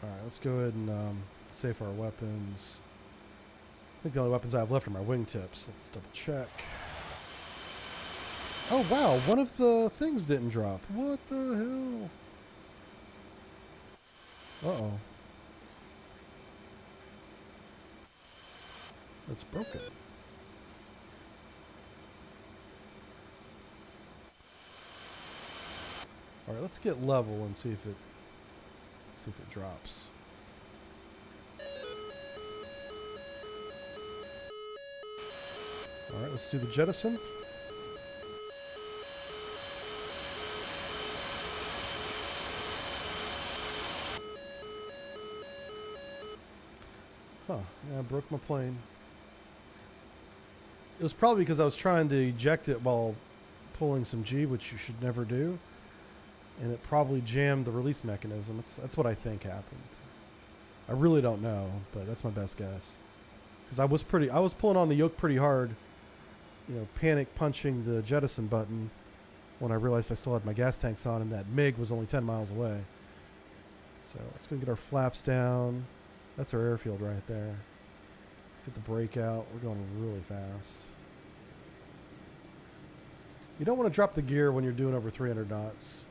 Alright, let's go ahead and save our weapons. I think the only weapons I have left are my wingtips. Let's double check. Oh wow, one of the things didn't drop. What the hell? Uh-oh. It's broken. Alright, let's get level and see if it drops. Alright, let's do the jettison. Huh, yeah, I broke my plane. It was probably because I was trying to eject it while pulling some G, which you should never do. And it probably jammed the release mechanism. That's what I think happened. I really don't know, but that's my best guess. Because I was pulling on the yoke pretty hard, you know, panic punching the jettison button when I realized I still had my gas tanks on and that MiG was only 10 miles away. So let's go get our flaps down. That's our airfield right there. Let's get the brake out. We're going really fast. You don't want to drop the gear when you're doing over 300 knots.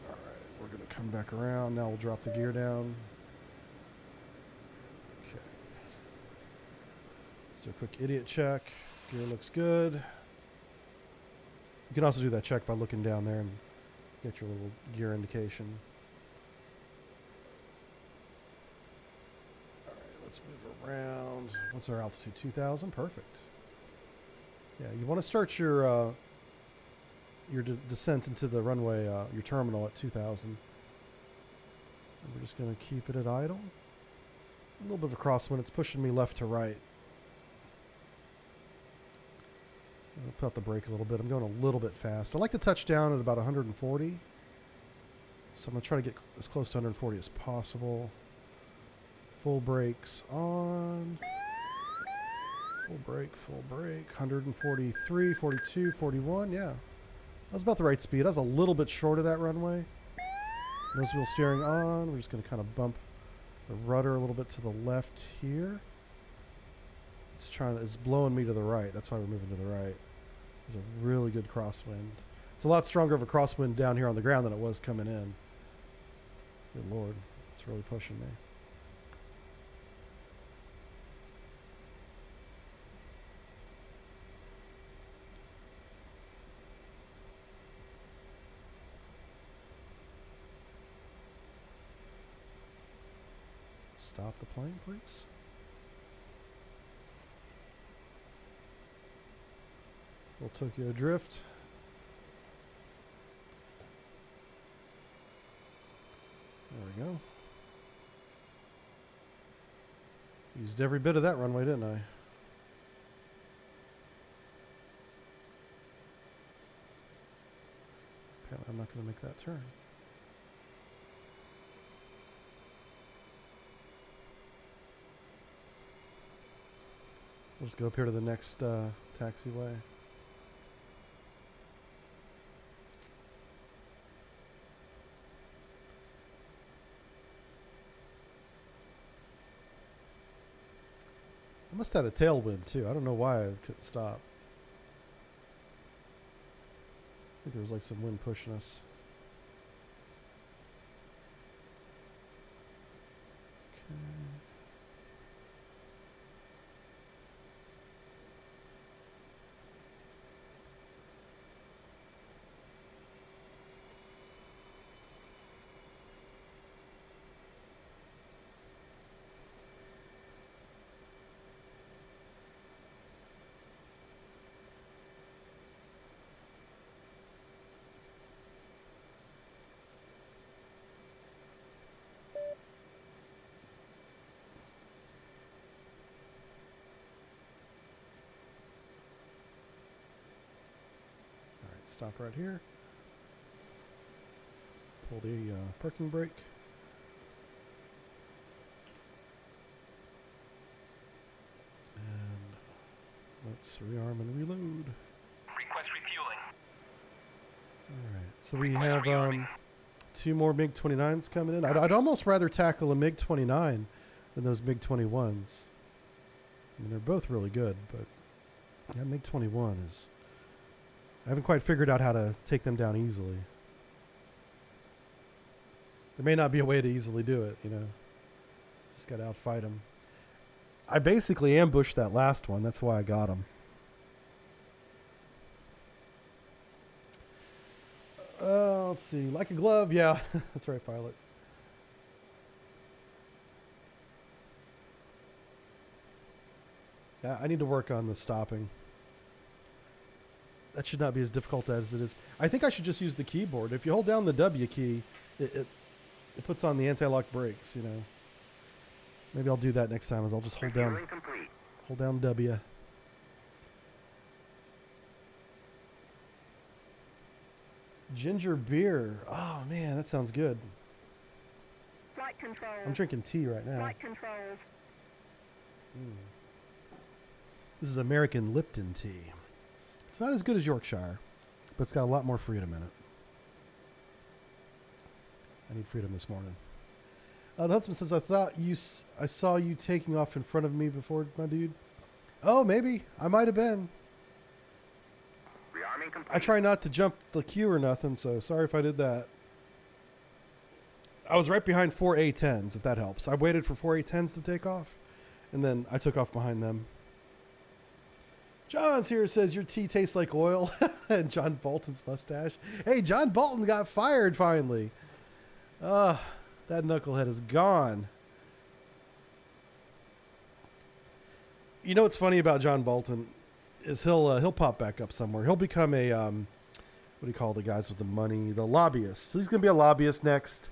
All right, we're going to come back around. Now we'll drop the gear down. Okay. Let's do a quick idiot check. Gear looks good. You can also do that check by looking down there and get your little gear indication. Let's move around. What's our altitude? 2,000. Perfect. Yeah, you want to start your descent into the runway, your terminal at 2,000. And we're just going to keep it at idle. A little bit of a crosswind. It's pushing me left to right. I'll put out the brake a little bit. I'm going a little bit fast. I like to touch down at about 140. So I'm going to try to get as close to 140 as possible. Full brakes on. Full brake, 143, 42, 41. Yeah. That was about the right speed. I was a little bit short of that runway. Nose wheel steering on. We're just going to kind of bump the rudder a little bit to the left here. It's blowing me to the right. That's why we're moving to the right. There's a really good crosswind. It's a lot stronger of a crosswind down here on the ground than it was coming in. Good Lord. It's really pushing me. Stop the plane, please. Little Tokyo drift. There we go. Used every bit of that runway, didn't I? Apparently I'm not going to make that turn. We'll just go up here to the next taxiway. I must have had a tailwind too. I don't know why I couldn't stop. I think there was like some wind pushing us. Okay. stop right here. Pull the parking brake. And let's rearm and reload. Request refueling. Alright, so we have 2 more MiG-29s coming in. I'd almost rather tackle a MiG-29 than those MiG-21s. I mean, they're both really good, but that MiG-21 is... I haven't quite figured out how to take them down easily. There may not be a way to easily do it, you know. Just got to outfight them. I basically ambushed that last one. That's why I got him. Let's see. Like a glove. Yeah, that's right, pilot. Yeah, I need to work on the stopping. That should not be as difficult as it is. I think I should just use the keyboard. If you hold down the W key, it puts on the anti-lock brakes, you know. Maybe I'll do that next time. Is I'll just hold down W. Ginger beer. Oh man, that sounds good. Flight control. I'm drinking tea right now. Flight controls. This is American Lipton tea. It's not as good as Yorkshire, but it's got a lot more freedom in it. I need freedom this morning. The husband says, I saw you taking off in front of me before, my dude. Oh, maybe. I might have been. Rearming complete. I try not to jump the queue or nothing, so sorry if I did that. I was right behind 4 A-10s, if that helps. I waited for 4 A-10s to take off, and then I took off behind them. John's here says, your tea tastes like oil. And John Bolton's mustache. Hey, John Bolton got fired finally. That knucklehead is gone. You know what's funny about John Bolton is he'll pop back up somewhere. He'll become a what do you call the guys with the money? The lobbyist. So he's going to be a lobbyist next.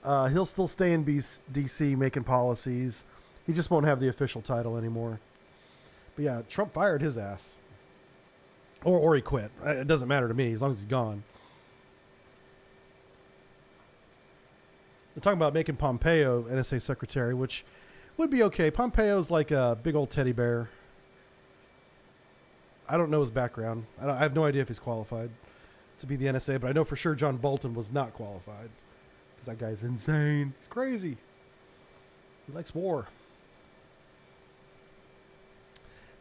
He'll still stay in DC making policies. He just won't have the official title anymore. But yeah, Trump fired his ass. Or he quit. It doesn't matter to me as long as he's gone. They're talking about making Pompeo NSA secretary, which would be okay. Pompeo's like a big old teddy bear. I don't know his background. I have no idea if he's qualified to be the NSA, but I know for sure John Bolton was not qualified. Because that guy's insane. He's crazy. He likes war.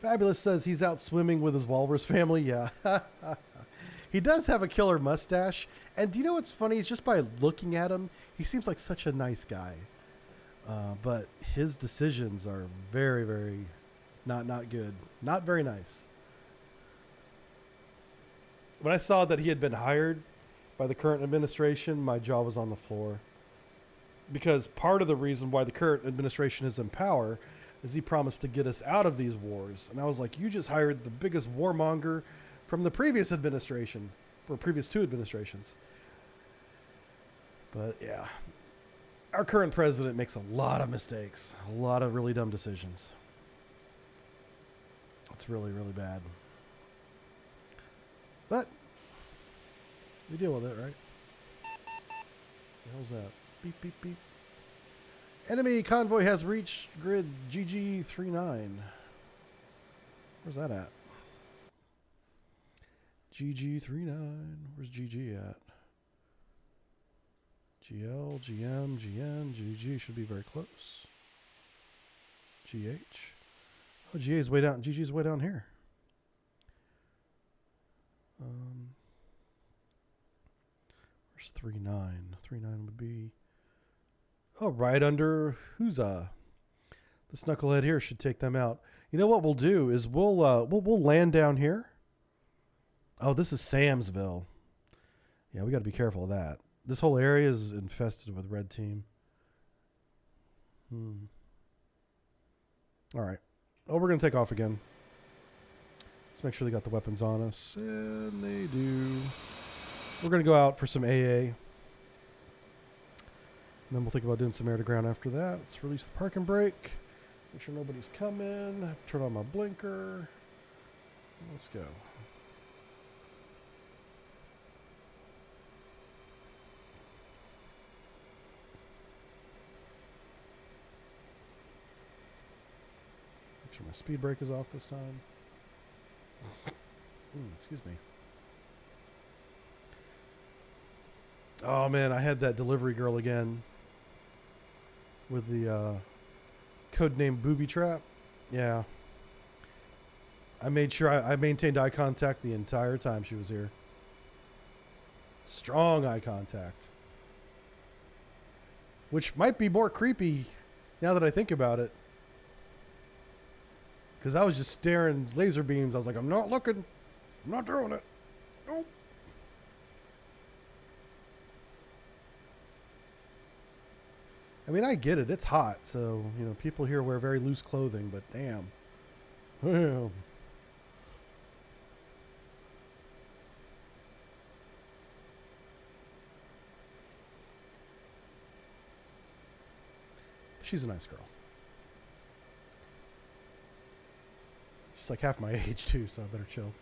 Fabulous says he's out swimming with his walrus family. Yeah. He does have a killer mustache. And do you know what's funny? It's just by looking at him, he seems like such a nice guy. But his decisions are very, very not good. Not very nice. When I saw that he had been hired by the current administration, my jaw was on the floor. Because part of the reason why the current administration is in power is he promised to get us out of these wars. And I was like, you just hired the biggest warmonger from the previous administration, or previous 2 administrations. But yeah, our current president makes a lot of mistakes, a lot of really dumb decisions. It's really, really bad. But we deal with it, right? What the hell's that? Beep, beep, beep. Enemy convoy has reached grid GG39. Where's that at? GG39. Where's GG at? GL, GM, GN, GG should be very close. GH. Oh, GA is way down. GG is way down here. Where's 39? 39 would be... Oh, right under Huza. This knucklehead here should take them out. You know what we'll do is we'll land down here. Oh, this is Samsville. Yeah, we got to be careful of that. This whole area is infested with red team. All right. Oh, we're going to take off again. Let's make sure they got the weapons on us. And they do. We're going to go out for some AA. And then we'll think about doing some air to ground after that. Let's release the parking brake. Make sure nobody's coming. Turn on my blinker. Let's go. sure my speed brake is off this time. Excuse me. Oh man, I had that delivery girl again with the codename Booby Trap. Yeah. I made sure I maintained eye contact the entire time she was here. Strong eye contact. Which might be more creepy now that I think about it. Because I was just staring laser beams. I was like, I'm not looking. I'm not doing it. Nope. I mean, I get it. It's hot. So, you know, people here wear very loose clothing. But damn. Damn. She's a nice girl. She's like half my age too, so I better chill.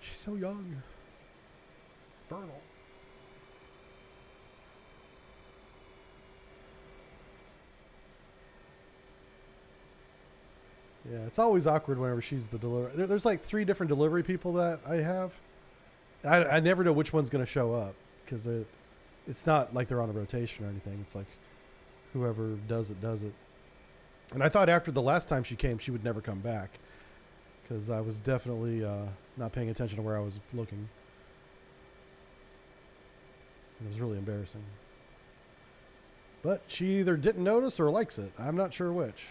She's so young. Fertile. Yeah, it's always awkward whenever she's the delivery. There's like 3 different delivery people that I have. I never know which one's going to show up because it's not like they're on a rotation or anything. It's like whoever does it, does it. And I thought after the last time she came, she would never come back because I was definitely not paying attention to where I was looking. It was really embarrassing. But she either didn't notice or likes it. I'm not sure which.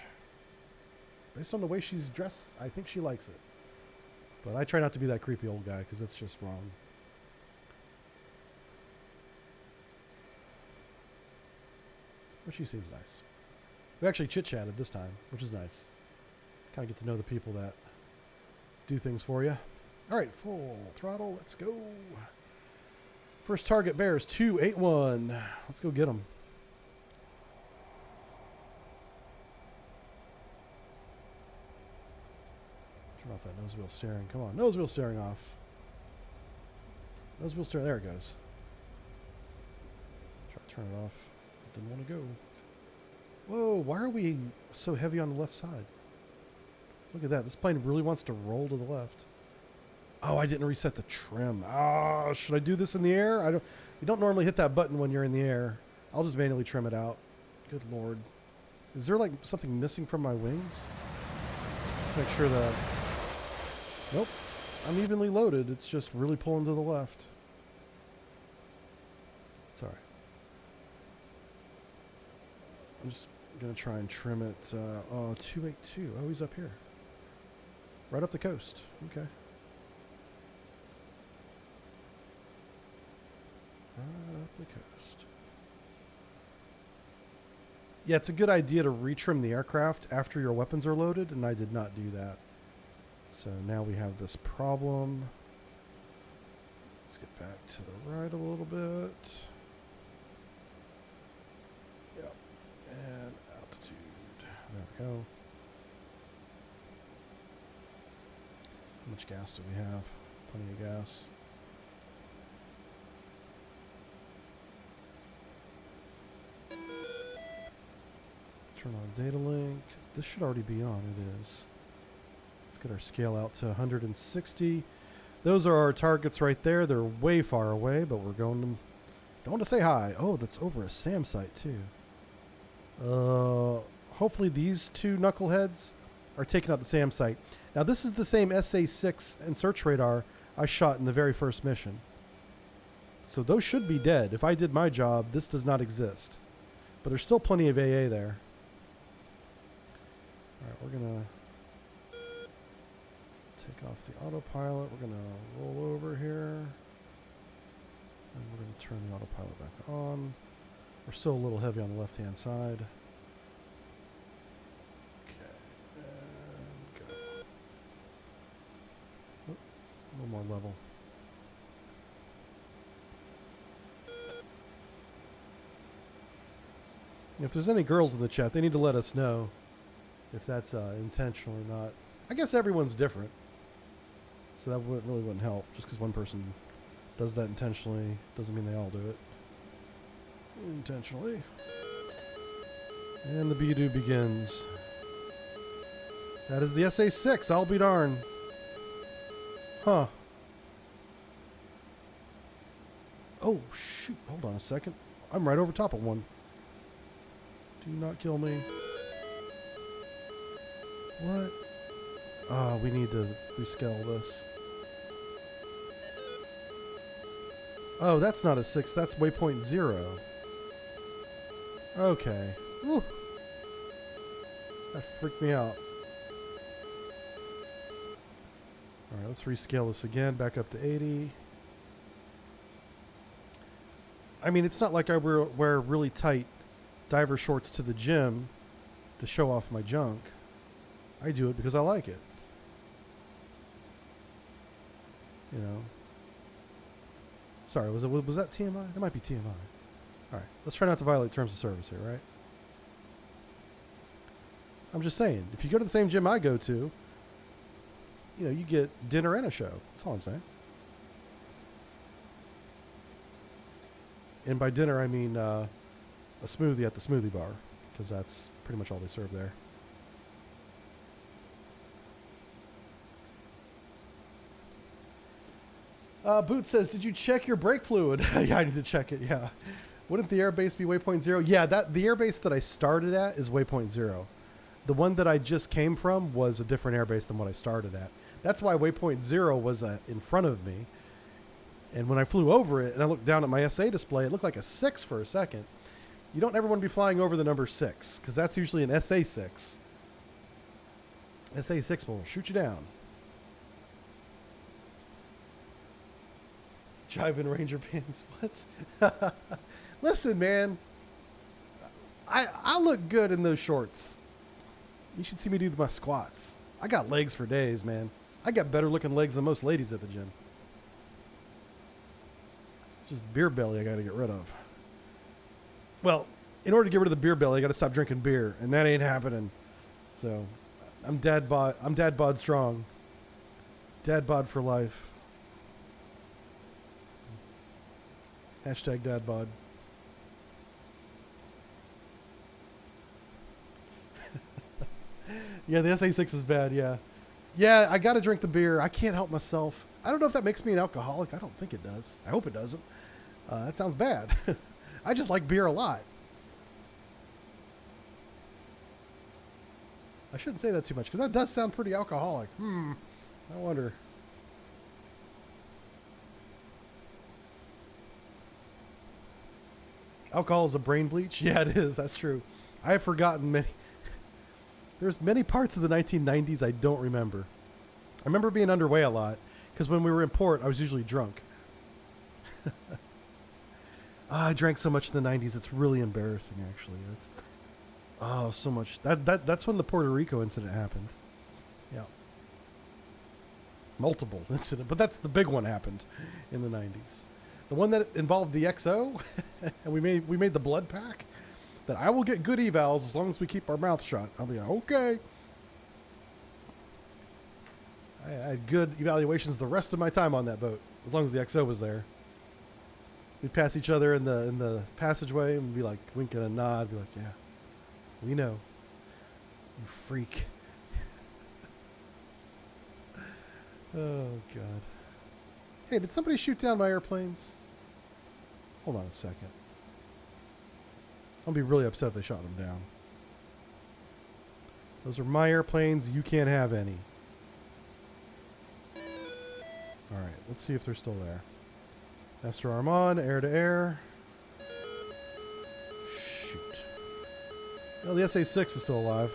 Based on the way she's dressed, I think she likes it. But I try not to be that creepy old guy because that's just wrong. But she seems nice. We actually chit-chatted this time, which is nice. Kind of get to know the people that do things for you. All right, full throttle. Let's go. First target bears 281. Let's go get them. Turn off that nose wheel steering. Come on, nose wheel steering off. Nose wheel steering. There it goes. Try to turn it off. Didn't want to go. Whoa, why are we so heavy on the left side? Look at that. This plane really wants to roll to the left. Oh, I didn't reset the trim. Oh, should I do this in the air? You don't normally hit that button when you're in the air. I'll just manually trim it out. Good Lord. Is there like something missing from my wings? Let's make sure that... Nope. I'm evenly loaded. It's just really pulling to the left. Sorry. I'm just going to try and trim it. 282. Oh, he's up here. Right up the coast. Okay. Right up the coast. Yeah, it's a good idea to retrim the aircraft after your weapons are loaded, and I did not do that. So now we have this problem. Let's get back to the right a little bit. Yep. And altitude. There we go. How much gas do we have? Plenty of gas. Turn on data link. This should already be on. It is. Let's get our scale out to 160. Those are our targets right there. They're way far away, but we're going to say hi. Oh, that's over a SAM site too. Hopefully these 2 knuckleheads are taking out the SAM site. Now this is the same SA-6 and search radar I shot in the very first mission. So those should be dead. If I did my job, this does not exist. But there's still plenty of AA there. Alright, we're going to take off the autopilot. We're going to roll over here. And we're going to turn the autopilot back on. We're still a little heavy on the left-hand side. Okay, and go. Oop, a little more level. If there's any girls in the chat, they need to let us know if that's intentional or not. I guess everyone's different, so that really wouldn't help. Just because one person does that intentionally doesn't mean they all do it intentionally. And the Beedoo begins. That is the SA6. I'll be darned. Huh. Oh, shoot. Hold on a second. I'm right over top of one. Do not kill me. What? Oh, we need to rescale this. Oh, that's not a 6. That's waypoint 0. Okay. Whew. That freaked me out. Alright, let's rescale this again. Back up to 80. I mean, it's not like I wear really tight diver shorts to the gym to show off my junk. I do it because I like it. You know. Sorry, was that TMI? That might be TMI. Alright, let's try not to violate terms of service here, right? I'm just saying, if you go to the same gym I go to, you know, you get dinner and a show. That's all I'm saying. And by dinner, I mean a smoothie at the smoothie bar, because that's pretty much all they serve there. Boot says, did you check your brake fluid? Yeah, I need to check it, yeah. Wouldn't the airbase be waypoint 0? Yeah, the airbase that I started at is waypoint 0. The one that I just came from was a different airbase than what I started at. That's why waypoint 0 was in front of me. And when I flew over it and I looked down at my SA display, it looked like a 6 for a second. You don't ever want to be flying over the number 6, because that's usually an SA6. SA6 will shoot you down. Jive-in Ranger pants. What? Listen, man. I look good in those shorts. You should see me do my squats. I got legs for days, man. I got better looking legs than most ladies at the gym. Just beer belly I got to get rid of. Well, in order to get rid of the beer belly, I got to stop drinking beer, and that ain't happening. So, I'm dad bod strong. Dad bod for life. Hashtag dad bod. Yeah, the SA6 is bad, yeah. Yeah, I got to drink the beer. I can't help myself. I don't know if that makes me an alcoholic. I don't think it does. I hope it doesn't. That sounds bad. I just like beer a lot. I shouldn't say that too much, because that does sound pretty alcoholic. I wonder. Alcohol is a brain bleach? Yeah, it is. That's true. I have forgotten many. There's many parts of the 1990s I don't remember. I remember being underway a lot, because when we were in port, I was usually drunk. I drank so much in the 90s, it's really embarrassing, actually. So much. That's when the Puerto Rico incident happened. Yeah. Multiple incident, but that's the big one happened in the 90s. The one that involved the XO, and we made the blood pack, that I will get good evals as long as we keep our mouth shut. I'll be like, okay. I had good evaluations the rest of my time on that boat, as long as the XO was there. We'd pass each other in the passageway and be like, wink and a nod, be like, yeah, we know. You freak. Oh, God. Hey, did somebody shoot down my airplanes? Hold on a second. I'll be really upset if they shot them down. Those are my airplanes. You can't have any. All right, let's see if they're still there. Master arm on, air to air. Shoot. Well, the SA6 is still alive.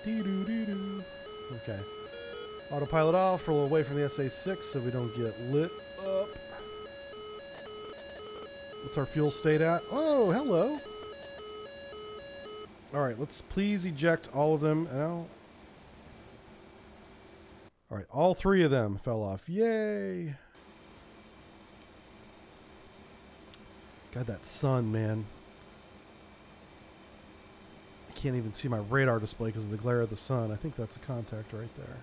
Dee-doo-dee-doo. Okay. Autopilot off, roll away from the SA6 so we don't get lit up. What's our fuel state at? Oh, hello. All right, let's please eject all of them now. All right, all 3 of them fell off. Yay. God, that sun, man. I can't even see my radar display because of the glare of the sun. I think that's a contact right there.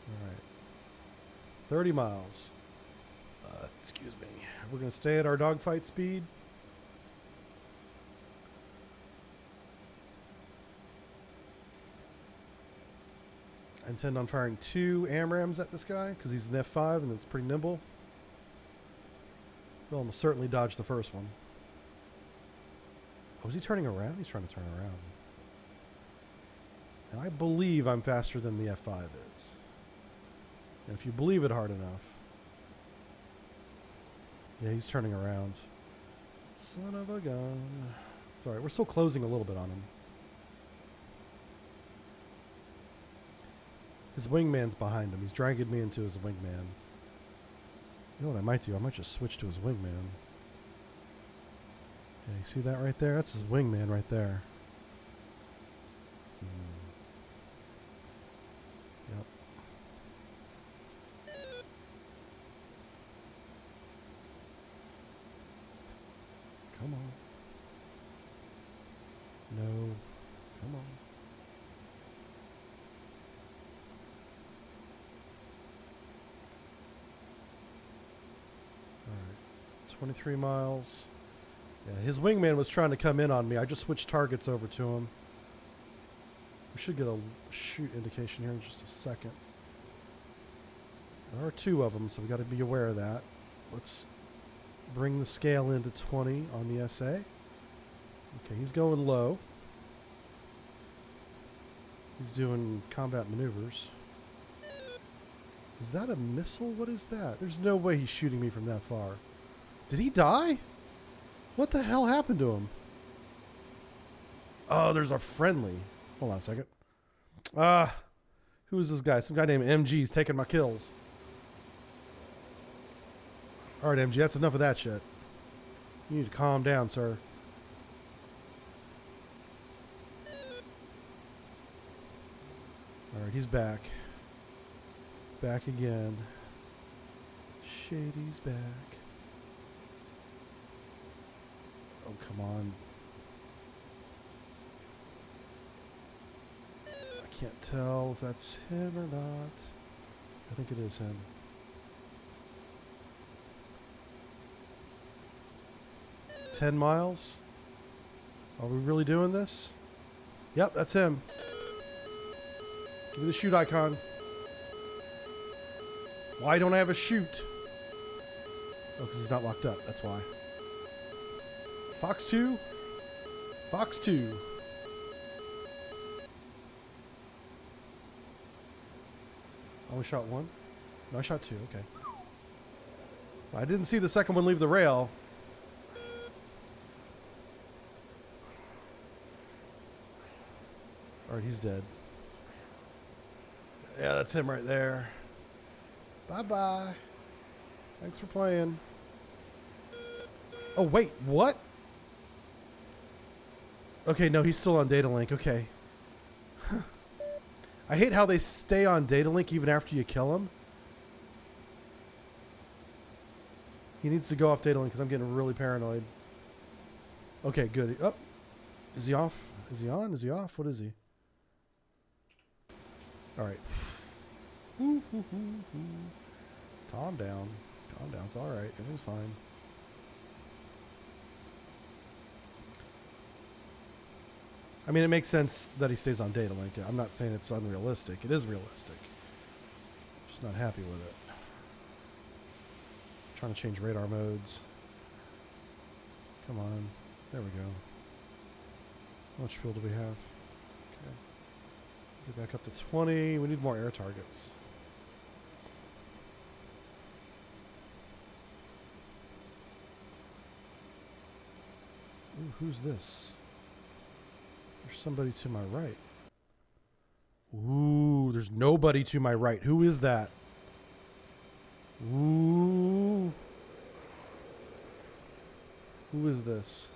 All right. 30 miles. Excuse me. We're going to stay at our dogfight speed. I intend on firing 2 AMRAAMs at this guy because he's an F5 and it's pretty nimble. We'll almost certainly dodge the first one. Oh, is he turning around? He's trying to turn around. And I believe I'm faster than the F5 is. And if you believe it hard enough. Yeah, he's turning around. Son of a gun. It's alright, we're still closing a little bit on him. His wingman's behind him. He's dragging me into his wingman. You know what I might do? I might just switch to his wingman. Yeah, you see that right there? That's his wingman right there. Yep. Come on. No. Come on. Alright. 23 miles. Yeah, his wingman was trying to come in on me. I just switched targets over to him. We should get a shoot indication here in just a second. There are 2 of them, so we got to be aware of that. Let's bring the scale into 20 on the SA. Okay, he's going low. He's doing combat maneuvers. Is that a missile? What is that? There's no way he's shooting me from that far. Did he die? What the hell happened to him? Oh, there's a friendly. Hold on a second. Who is this guy? Some guy named MG's taking my kills. Alright, MG, that's enough of that shit. You need to calm down, sir. Alright, he's back. Back again. Shady's back. Oh, come on. I can't tell if that's him or not. I think it is him. "10 miles? Are we really doing this?" Yep, that's him. Give me the shoot icon. Why don't I have a shoot? Oh, because he's not locked up. That's why. Fox 2. Fox 2. Only shot 1? No, I shot 2. Okay. I didn't see the second one leave the rail. Alright, he's dead. Yeah, that's him right there. Bye-bye. Thanks for playing. Oh, wait. What? Okay, no, he's still on data link. Okay. I hate how they stay on data link even after you kill him. He needs to go off data link because I'm getting really paranoid. Okay, good. Oh, is he off? Is he on? Is he off? What is he? All right. Calm down. Calm down. It's all right. Everything's fine. I mean, it makes sense that he stays on data link. I'm not saying it's unrealistic. It is realistic. Just not happy with it. Trying to change radar modes. Come on. There we go. How much fuel do we have? Okay. Get back up to 20. We need more air targets. Ooh, who's this? There's somebody to my right. Ooh, there's nobody to my right. Who is that? Ooh. Who is this?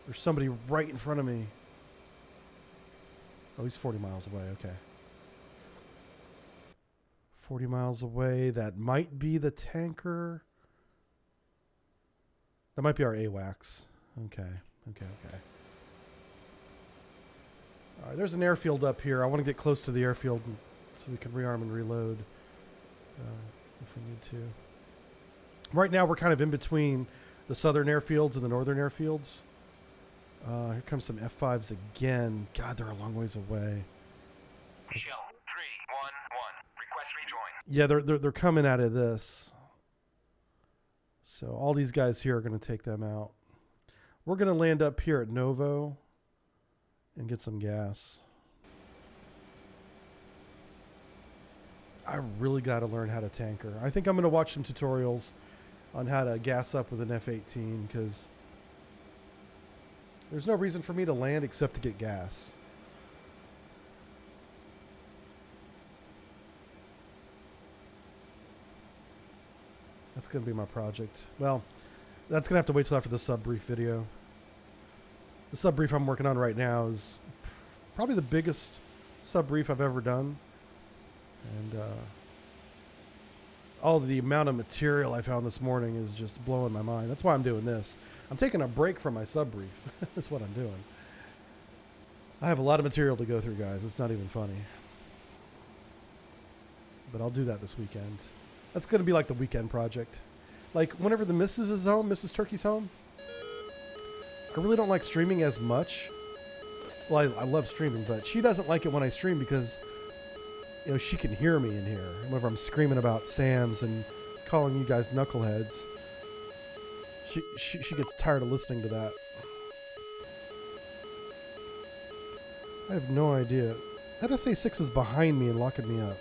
There's somebody right in front of me. Oh, he's 40 miles away. Okay. 40 miles away. That might be the tanker. That might be our AWACS. Okay. Okay. All right, there's an airfield up here. I want to get close to the airfield so we can rearm and reload if we need to. Right now, we're kind of in between the southern airfields and the northern airfields. Here comes some F5s again. God, they're a long ways away. Shell 311. Request rejoin. Yeah, they're coming out of this. So all these guys here are going to take them out. We're going to land up here at Novo and get some gas. I really got to learn how to tanker. I think I'm going to watch some tutorials on how to gas up with an F-18 because there's no reason for me to land except to get gas. That's going to be my project. Well, that's going to have to wait till after the sub-brief video. The sub-brief I'm working on right now is probably the biggest sub-brief I've ever done. And all the amount of material I found this morning is just blowing my mind. That's why I'm doing this. I'm taking a break from my sub-brief. That's what I'm doing. I have a lot of material to go through, guys. It's not even funny. But I'll do that this weekend. That's going to be like the weekend project. Like, whenever the missus is home, Mrs. Turkey's home, I really don't like streaming as much. Well, I love streaming, but she doesn't like it when I stream because, you know, she can hear me in here. Whenever I'm screaming about Sam's and calling you guys knuckleheads, she gets tired of listening to that. I have no idea. That SA-6 is behind me and locking me up.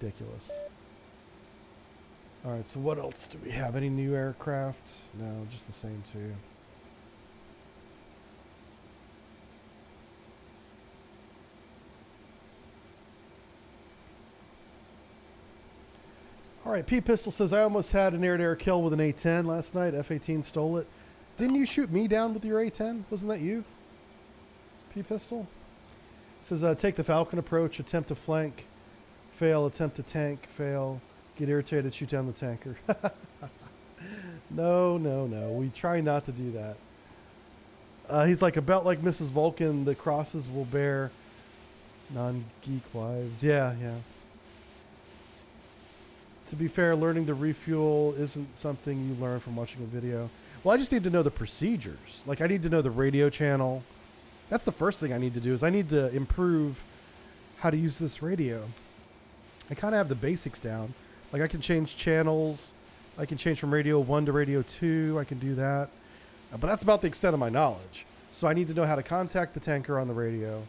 Ridiculous. Alright, so what else do we have? Any new aircraft? No, just the same two. Alright, P Pistol says, I almost had an air-to-air kill with an A-10 last night. F-18 stole it. Didn't you shoot me down with your A-10? Wasn't that you? P Pistol? Says, take the Falcon approach, attempt to flank, fail, attempt to tank, fail, get irritated, shoot down the tanker. No. We try not to do that. He's like, about like Mrs. Vulcan, the crosses will bear non-geek wives. Yeah. To be fair, learning to refuel isn't something you learn from watching a video. Well, I just need to know the procedures. Like, I need to know the radio channel. That's the first thing I need to do is I need to improve how to use this radio. I kind of have the basics down. Like, I can change channels. I can change from radio 1 to radio 2. I can do that. But that's about the extent of my knowledge. So I need to know how to contact the tanker on the radio.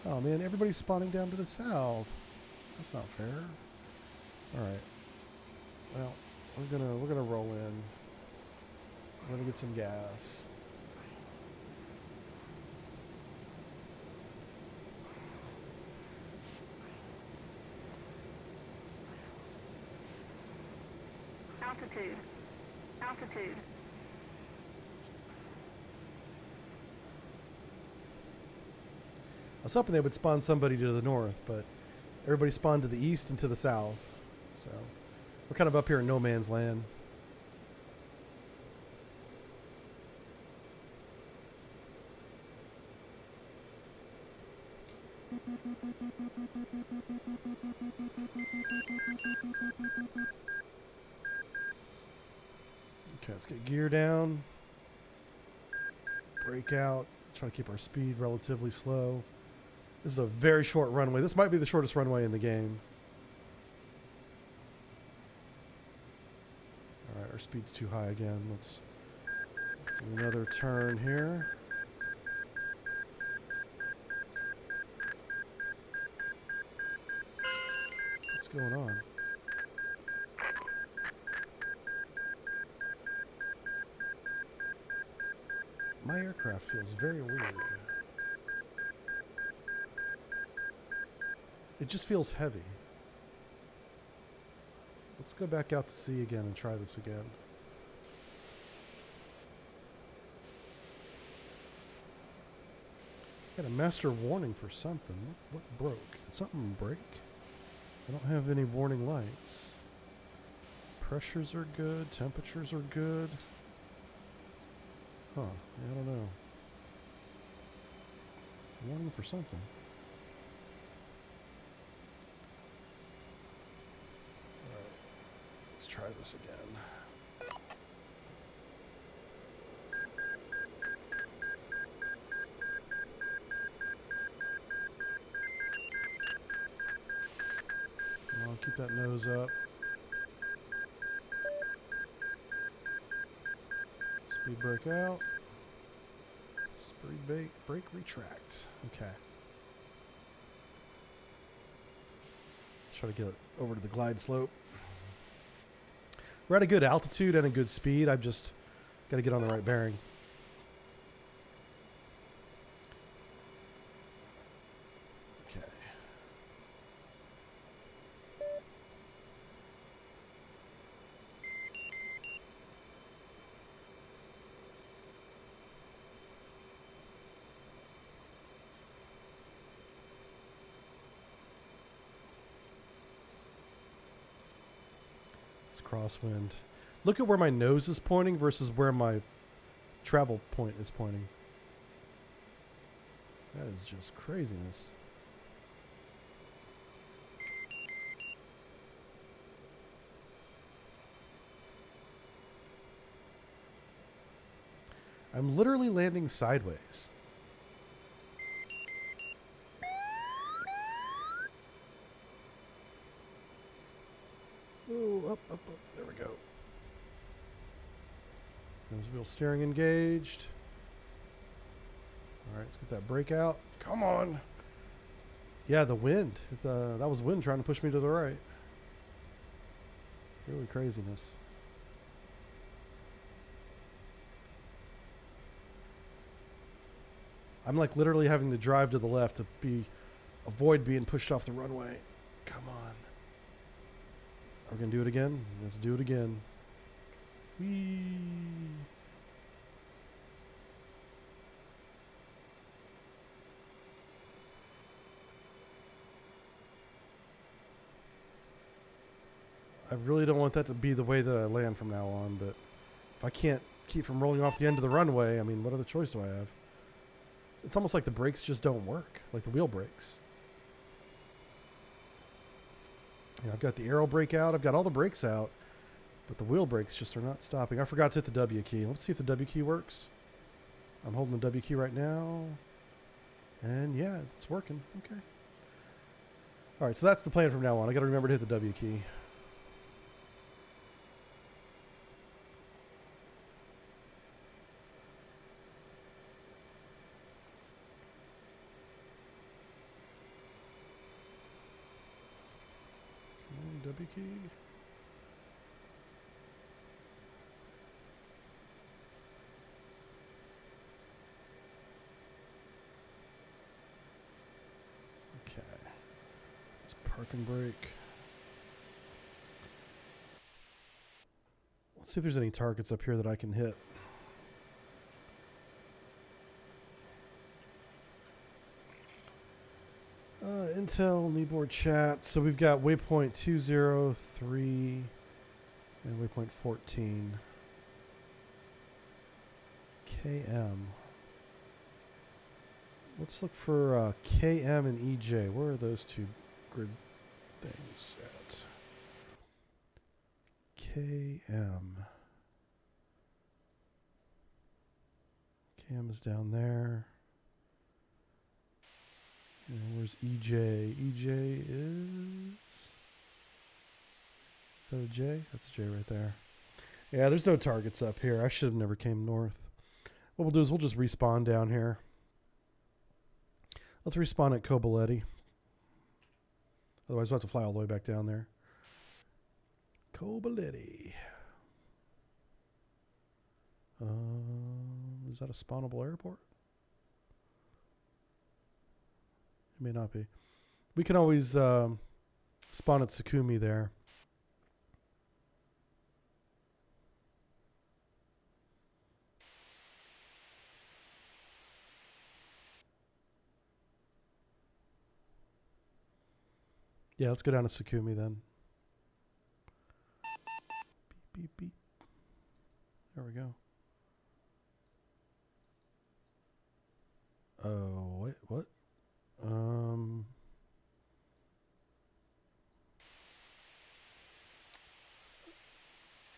Oh, man, everybody's spawning down to the south. That's not fair. All right. Well, we're gonna roll in. We're gonna get some gas. Altitude. I was hoping they would spawn somebody to the north, but everybody spawned to the east and to the south. So we're kind of up here in no man's land. Okay, let's get gear down. Brake out. Try to keep our speed relatively slow. This is a very short runway. This might be the shortest runway in the game. Alright, our speed's too high again. Let's do another turn here. What's going on? My aircraft feels very weird. It just feels heavy. Let's go back out to sea again and try this again. Got a master warning for something. What broke? Did something break? I don't have any warning lights. Pressures are good. Temperatures are good. Huh. Yeah, I don't know. Warning for something. Alright. Let's try this again. Keep that nose up. Speed brake out. Speed brake retract. Okay. Let's try to get over to the glide slope. We're at a good altitude and a good speed. I've just got to get on the right bearing. Okay. It's crosswind. Look at where my nose is pointing versus where my travel point is pointing. That is just craziness. I'm literally landing sideways. Oh, up, up, up. There we go. Nose wheel steering engaged. All right, let's get that brake out. Come on. Yeah, the wind. It's, that was wind trying to push me to the right. Really craziness. I'm like literally having to drive to the left to avoid being pushed off the runway. Come on. Are we going to do it again? Let's do it again. Whee! I really don't want that to be the way that I land from now on, but if I can't keep from rolling off the end of the runway, I mean, what other choice do I have? It's almost like the brakes just don't work, like the wheel brakes. You know, I've got the aero brake out, I've got all the brakes out, but the wheel brakes just are not stopping. I forgot to hit the W key. Let's see if the W key works. I'm holding the W key right now. And yeah, it's working. Okay. All right, so that's the plan from now on. I got to remember to hit the W key. Come on, W key. Okay. Let's park and brake. Let's see if there's any targets up here that I can hit. Intel kneeboard chat. So we've got waypoint 203 and waypoint 14. KM. Let's look for KM and EJ. Where are those two grid things at? KM. KM is down there. And where's EJ? EJ is that a J? That's a J right there. Yeah, there's no targets up here. I should have never came north. What we'll do is we'll just respawn down here. Let's respawn at Kobaletti. Otherwise, we'll have to fly all the way back down there. Kobaletti. Is that a spawnable airport? It may not be. We can always spawn at Sukumi there. Yeah, let's go down to Sukumi then. Beep, beep, beep. There we go. Oh, wait, what?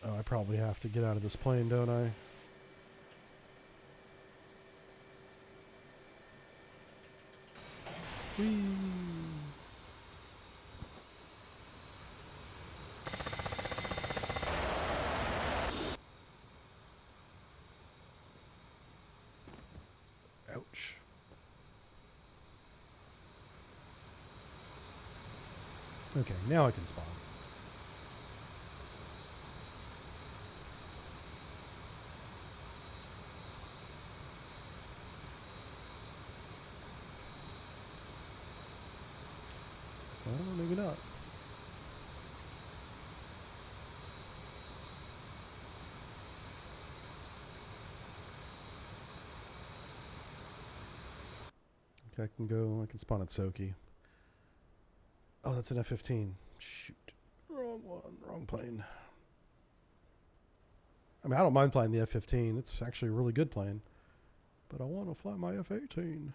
Oh, I probably have to get out of this plane, don't I? Whee! Ouch. Okay, now I can spawn. Well, maybe not. Okay, I can spawn at Soki. Oh, that's an F-15. Shoot. Wrong one, wrong plane. I mean, I don't mind flying the F-15. It's actually a really good plane. But I want to fly my F-18.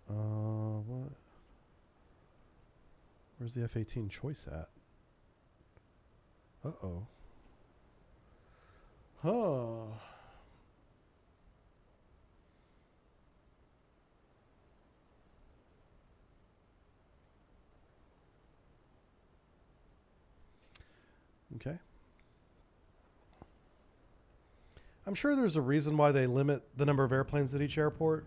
What? Where's the F-18 choice at? Uh-oh. Huh. Okay. I'm sure there's a reason why they limit the number of airplanes at each airport.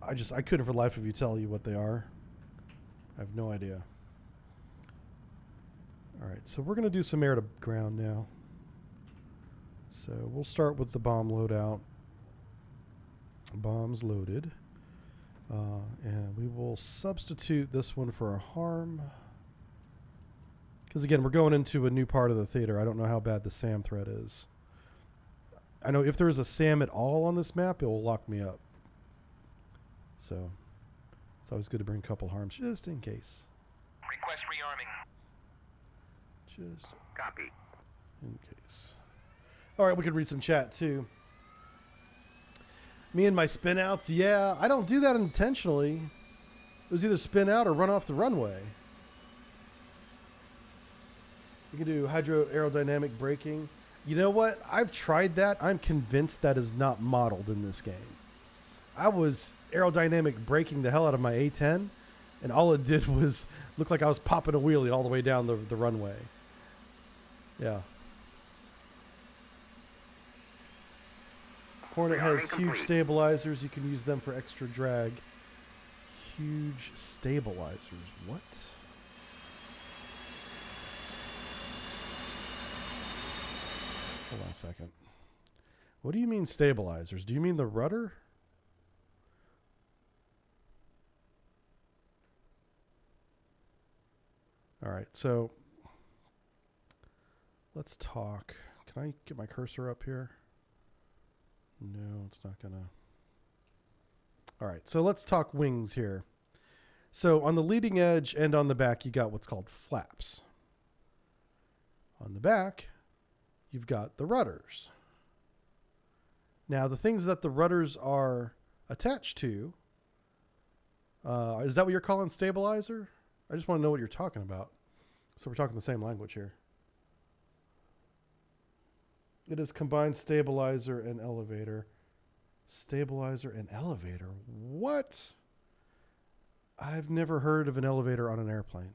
I couldn't for the life of you tell you what they are. I have no idea. All right, so we're going to do some air to ground now. So we'll start with the bomb loadout. Bombs loaded. And we will substitute this one for a harm. Because again, we're going into a new part of the theater. I don't know how bad the SAM threat is. I know if there's a SAM at all on this map, it will lock me up. So it's always good to bring a couple harms just in case. Request rearming. Just Copy. in case. All right, we could read some chat too. Me and my spin outs. Yeah, I don't do that intentionally. It was either spin out or run off the runway. You can do hydro aerodynamic braking. You know what? I've tried that. I'm convinced that is not modeled in this game. I was aerodynamic braking the hell out of my A10, and all it did was look like I was popping a wheelie all the way down the runway. Yeah. Hornet has huge stabilizers. You can use them for extra drag. Huge stabilizers. What? Hold on a second. What do you mean stabilizers? Do you mean the rudder? All right, so let's talk. Can I get my cursor up here? No, it's not gonna. All right, so let's talk wings here. So on the leading edge and on the back, you got what's called flaps. On the back, you've got the rudders. Now, the things that the rudders are attached to, is that what you're calling stabilizer? I just want to know what you're talking about. So we're talking the same language here. It is combined stabilizer and elevator. Stabilizer and elevator. What? I've never heard of an elevator on an airplane.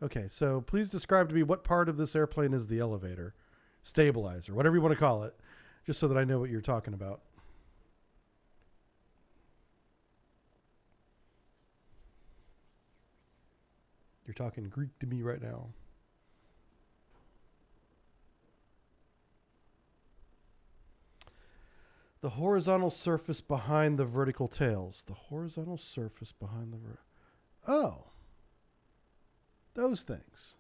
Okay, so please describe to me what part of this airplane is the elevator, stabilizer, whatever you want to call it, just so that I know what you're talking about. You're talking Greek to me right now. The horizontal surface behind the vertical tails. The horizontal surface behind the Oh. Those things.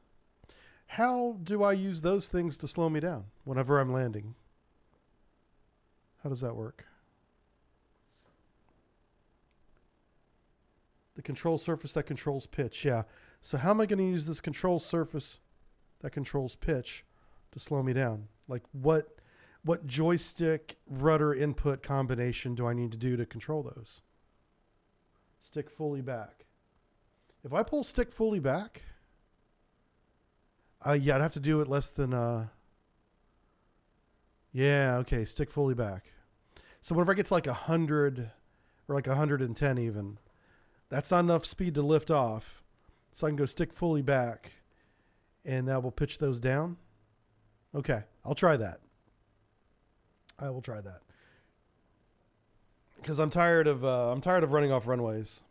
How do I use those things to slow me down whenever I'm landing? How does that work? The control surface that controls pitch. Yeah. So how am I going to use this control surface that controls pitch to slow me down? Like what joystick rudder input combination do I need to do to control those? Stick fully back. If I pull stick fully back, yeah, I'd have to do it less than, yeah, okay, stick fully back. So whenever I get to like 100 or like 110 even, that's not enough speed to lift off. So I can go stick fully back and that will pitch those down. Okay, I'll try that. I will try that. Because I'm tired of running off runways.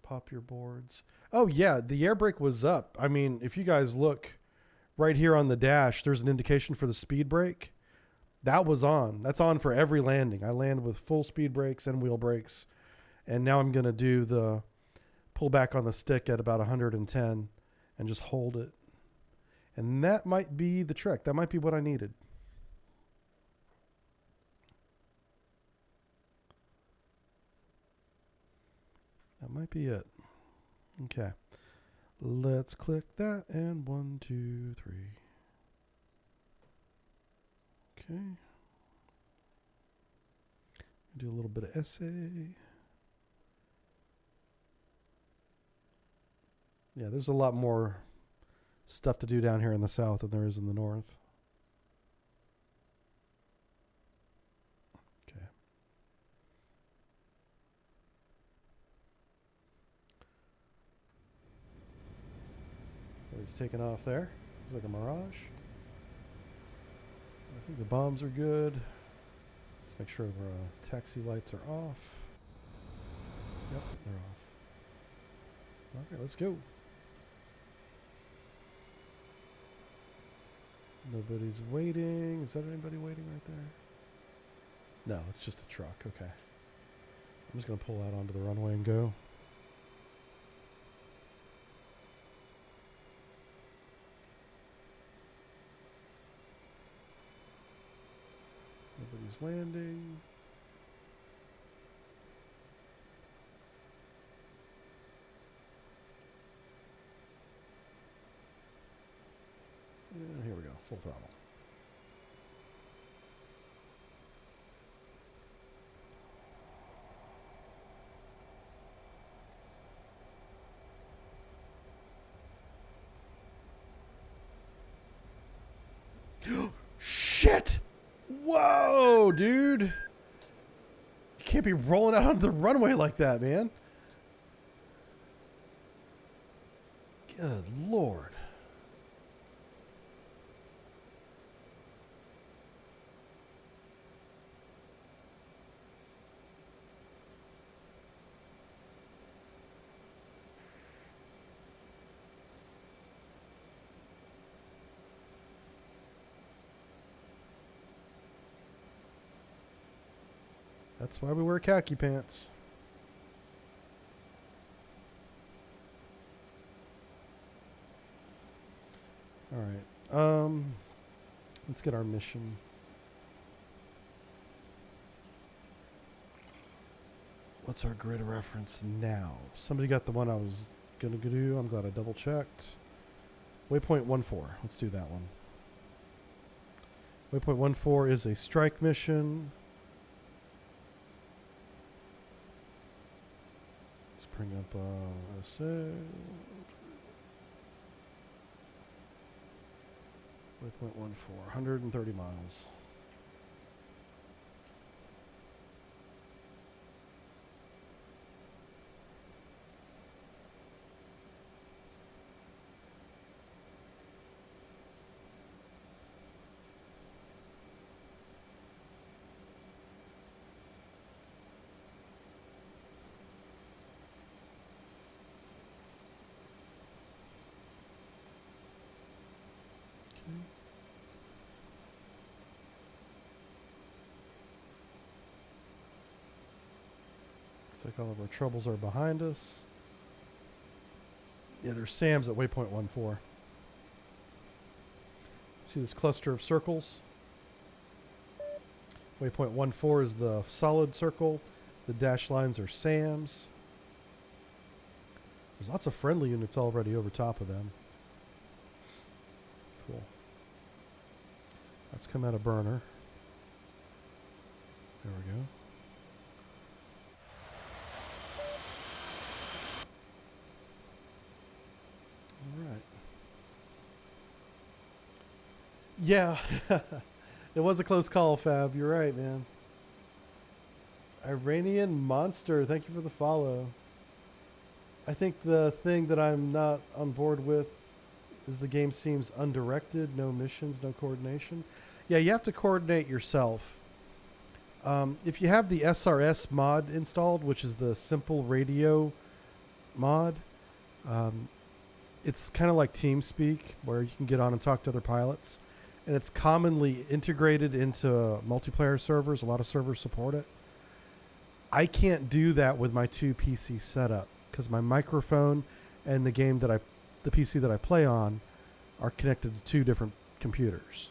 Pop your boards. Oh yeah, the air brake was up. I mean, if you guys look right here on the dash, there's an indication for the speed brake. That was on. That's on for every landing. I land with full speed brakes and wheel brakes. And now I'm going to do the pull back on the stick at about 110 and just hold it. And that might be the trick. That might be what I needed. That might be it. Okay. Let's click that and 1, 2, 3. Okay. Do a little bit of essay. Yeah, there's a lot more stuff to do down here in the south than there is in the north. Okay. So he's taking off there. Looks like a Mirage. I think the bombs are good. Let's make sure our taxi lights are off. Yep, they're off. Okay, let's go. Nobody's waiting. Is that anybody waiting right there? No, it's just a truck. Okay. I'm just going to pull out onto the runway and go. Nobody's landing. And here we go, full throttle. Shit! Whoa, dude! You can't be rolling out onto the runway like that, man. Good Lord. That's why we wear khaki pants. All right. Let's get our mission. What's our grid of reference now? Somebody got the one I was going to do. I'm glad I double checked. Waypoint 14. Let's do that one. Waypoint 14 is a strike mission. Let's bring up SA. Waypoint 14, 130 miles. Looks like all of our troubles are behind us. Yeah, there's SAMs at waypoint 14. See this cluster of circles? Waypoint 14 is the solid circle. The dashed lines are SAMs. There's lots of friendly units already over top of them. Cool. Let's come out of burner. There we go. All right. Yeah. It was a close call, Fab. You're right, man. Iranian Monster, thank you for the follow. I think the thing that I'm not on board with is the game seems undirected, no missions, no coordination. Yeah, you have to coordinate yourself. If you have the SRS mod installed, which is the simple radio mod, it's kind of like TeamSpeak, where you can get on and talk to other pilots. And it's commonly integrated into multiplayer servers. A lot of servers support it. I can't do that with my 2 PC setup because my microphone and the PC that I play on are connected to 2 different computers.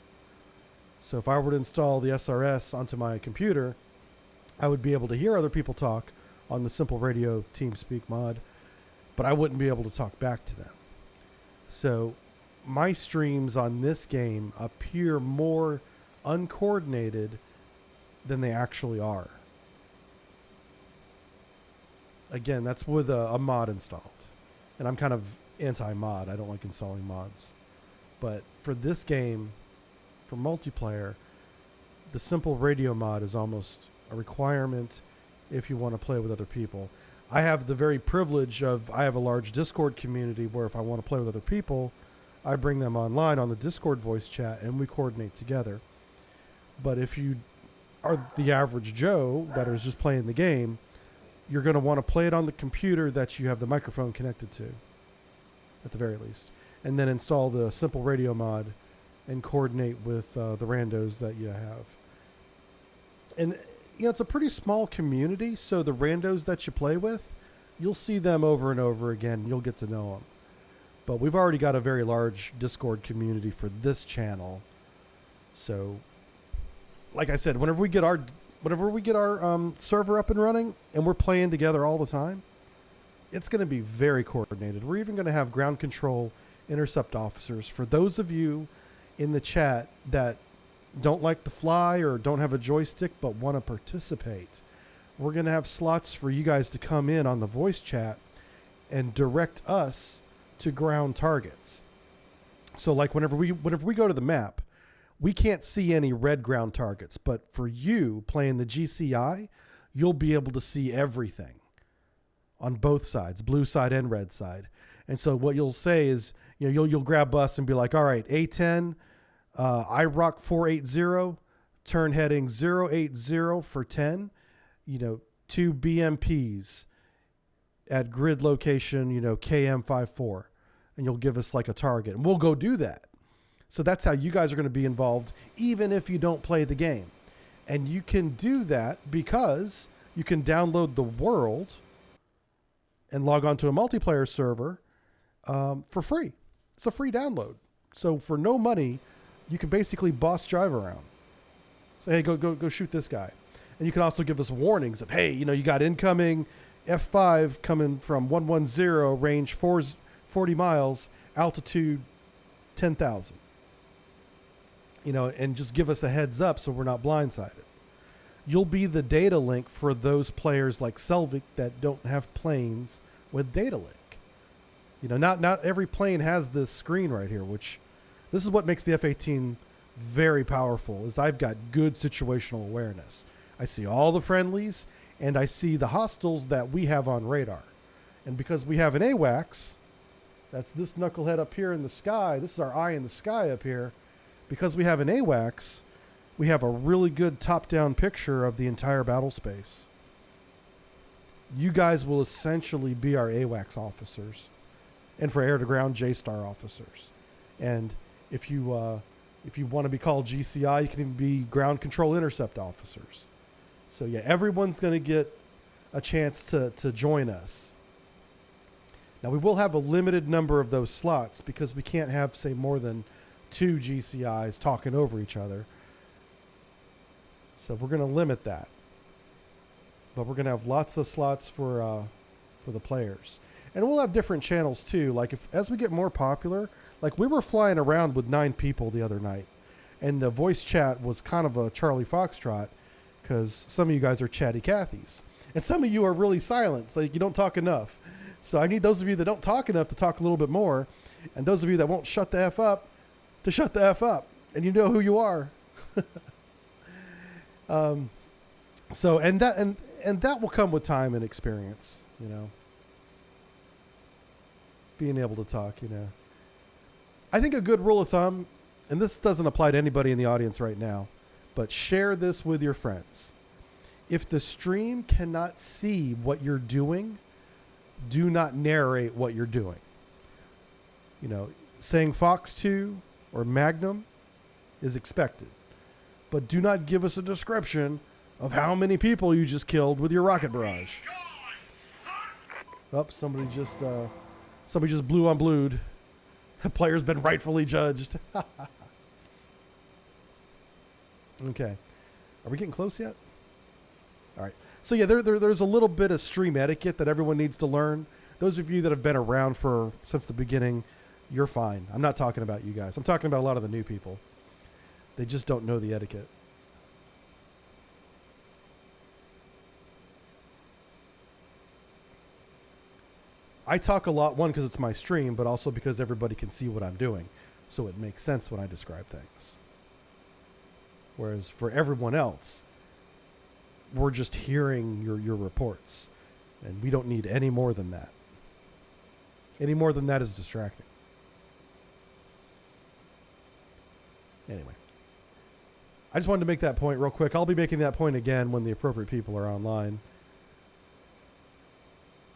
So if I were to install the SRS onto my computer, I would be able to hear other people talk on the simple radio TeamSpeak mod, but I wouldn't be able to talk back to them. So my streams on this game appear more uncoordinated than they actually are. Again, that's with a mod installed. And I'm kind of anti-mod. I don't like installing mods. But for this game, for multiplayer, the simple radio mod is almost a requirement if you want to play with other people. I have the very privilege of, I have a large Discord community where if I want to play with other people, I bring them online on the Discord voice chat and we coordinate together. But if you are the average Joe that is just playing the game, you're going to want to play it on the computer that you have the microphone connected to, at the very least. And then install the simple radio mod and coordinate with the randos that you have. And, you know, it's a pretty small community, so the randos that you play with, you'll see them over and over again. You'll get to know them. But we've already got a very large Discord community for this channel. So, like I said, whenever we get our server up and running and we're playing together all the time, it's going to be very coordinated. We're even going to have ground control intercept officers. For those of you in the chat that don't like to fly or don't have a joystick but want to participate, we're going to have slots for you guys to come in on the voice chat and direct us to ground targets. So like whenever we go to the map, we can't see any red ground targets, but for you playing the GCI, you'll be able to see everything on both sides, blue side and red side. And so what you'll say is, you know, you'll grab us and be like, all right, A10, IROC 480, turn heading 080 for 10, you know, 2 BMPs at grid location, you know, KM54, and you'll give us like a target and we'll go do that. So that's how you guys are going to be involved, even if you don't play the game. And you can do that because you can download the world and log on to a multiplayer server for free. It's a free download. So for no money, you can basically boss drive around. Say, hey, go shoot this guy. And you can also give us warnings of, hey, you know, you got incoming F5 coming from 110, range 40 miles, altitude 10,000. You know, and just give us a heads up so we're not blindsided. You'll be the data link for those players like Selvik that don't have planes with data link. You know, not every plane has this screen right here, which this is what makes the F-18 very powerful, is I've got good situational awareness. I see all the friendlies and I see the hostiles that we have on radar. And because we have an AWACS, that's this knucklehead up here in the sky, this is our eye in the sky up here. Because we have an AWACS, we have a really good top-down picture of the entire battle space. You guys will essentially be our AWACS officers, and for air-to-ground JSTAR officers. And if you want to be called GCI, you can even be ground control intercept officers. So yeah, everyone's going to get a chance to join us. Now we will have a limited number of those slots because we can't have, say, more than 2 GCIs talking over each other. So we're going to limit that. But we're going to have lots of slots for the players. And we'll have different channels too. Like as we get more popular, like we were flying around with 9 people the other night. And the voice chat was kind of a Charlie Foxtrot because some of you guys are chatty Cathys. And some of you are really silent. So you don't talk enough. So I need those of you that don't talk enough to talk a little bit more. And those of you that won't shut the F up to shut the F up, and you know who you are. So, and that will come with time and experience, you know. being able to talk, you know. I think a good rule of thumb, and this doesn't apply to anybody in the audience right now, but share this with your friends. If the stream cannot see what you're doing, do not narrate what you're doing. You know, saying Fox 2 or Magnum is expected, but do not give us a description of how many people you just killed with your rocket barrage. Oh, somebody just blew on blued. The player's been rightfully judged. Okay. Are we getting close yet? All right. So yeah, there's a little bit of stream etiquette that everyone needs to learn. Those of you that have been around since the beginning, you're fine. I'm not talking about you guys. I'm talking about a lot of the new people. They just don't know the etiquette. I talk a lot, one, because it's my stream, but also because everybody can see what I'm doing. So it makes sense when I describe things. Whereas for everyone else, we're just hearing your reports. And we don't need any more than that. Any more than that is distracting. Anyway. I just wanted to make that point real quick. I'll be making that point again when the appropriate people are online.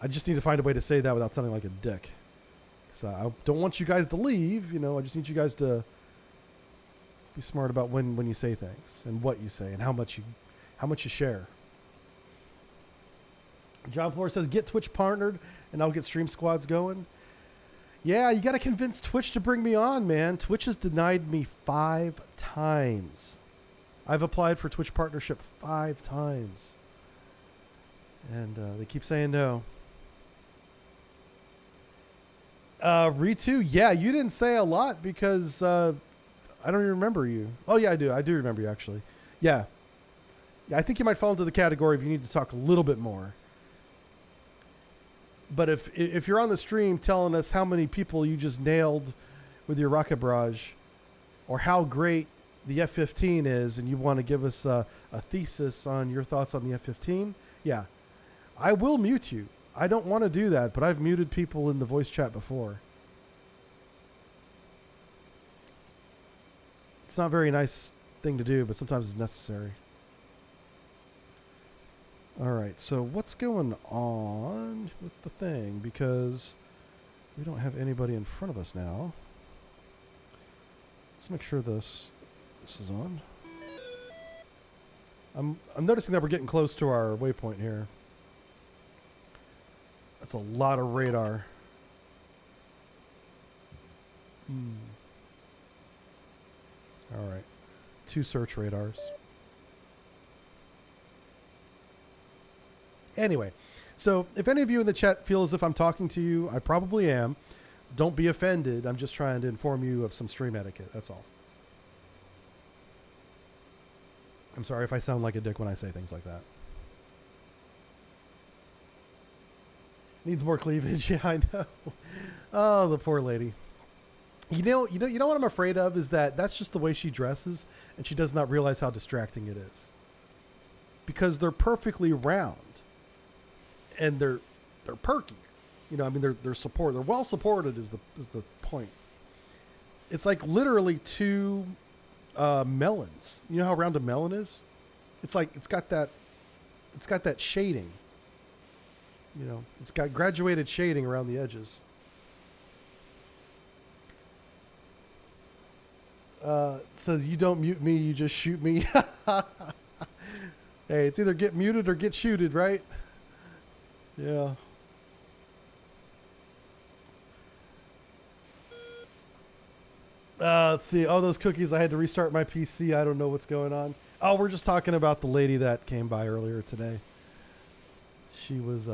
I just need to find a way to say that without sounding like a dick. So I don't want you guys to leave. You know, I just need you guys to be smart about when you say things and what you say and how much you share. John Floor says, get Twitch partnered and I'll get stream squads going. Yeah, you got to convince Twitch to bring me on, man. Twitch has denied me 5 times. I've applied for Twitch partnership 5 times. And they keep saying no. Ritu, yeah, you didn't say a lot because I don't even remember you. Oh, yeah, I do. I do remember you, actually. Yeah. Yeah, I think you might fall into the category of you need to talk a little bit more. But if you're on the stream telling us how many people you just nailed with your rocket barrage or how great the F-15 is and you want to give us a thesis on your thoughts on the F-15, yeah, I will mute you. I don't want to do that, but I've muted people in the voice chat before. It's not a very nice thing to do, but sometimes it's necessary. All right, so what's going on with the thing? Because we don't have anybody in front of us now. Let's make sure this is on. I'm noticing that we're getting close to our waypoint here. That's a lot of radar. All right. 2 search radars. Anyway, so if any of you in the chat feel as if I'm talking to you, I probably am. Don't be offended. I'm just trying to inform you of some stream etiquette. That's all. I'm sorry if I sound like a dick when I say things like that. Needs more cleavage. Yeah, I know. Oh, the poor lady. You know what I'm afraid of is that that's just the way she dresses, and she does not realize how distracting it is. Because they're perfectly round, and they're perky. You know, I mean, they're well supported is the point. It's like literally 2 melons. You know how round a melon is? It's like it's got that shading. You know, it's got graduated shading around the edges. It says, you don't mute me, you just shoot me. Hey, it's either get muted or get shooted, right? Yeah. Let's see. Oh, those cookies. I had to restart my PC. I don't know what's going on. Oh, we're just talking about the lady that came by earlier today. She was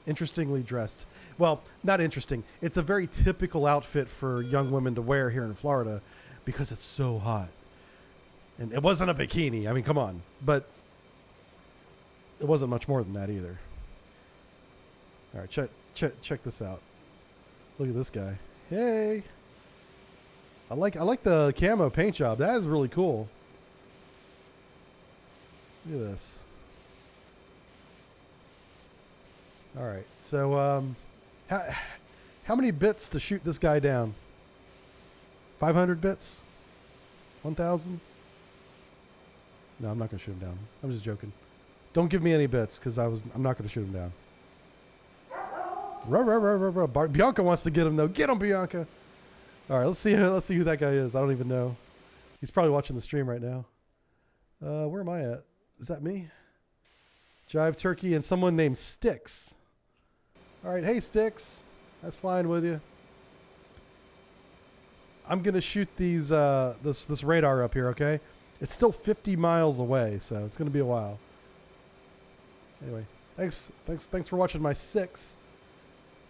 interestingly dressed. Well, not interesting. It's a very typical outfit for young women to wear here in Florida because it's so hot. And it wasn't a bikini. I mean, come on. But it wasn't much more than that either. All right, check this out. Look at this guy. Hey. I like the camo paint job. That is really cool. Look at this. All right. So How many bits to shoot this guy down? 500 bits? 1,000? No, I'm not going to shoot him down. I'm just joking. Don't give me any bits because I'm not going to shoot him down. Bianca wants to get him though. Get him, Bianca. All right, let's see who that guy is. I don't even know. He's probably watching the stream right now. Where am I at? Is that me? Jive Turkey and someone named Sticks. All right, hey Sticks. That's flying with you. I'm gonna shoot these this radar up here, okay? It's still 50 miles away, so it's gonna be a while. Anyway, thanks for watching my 6.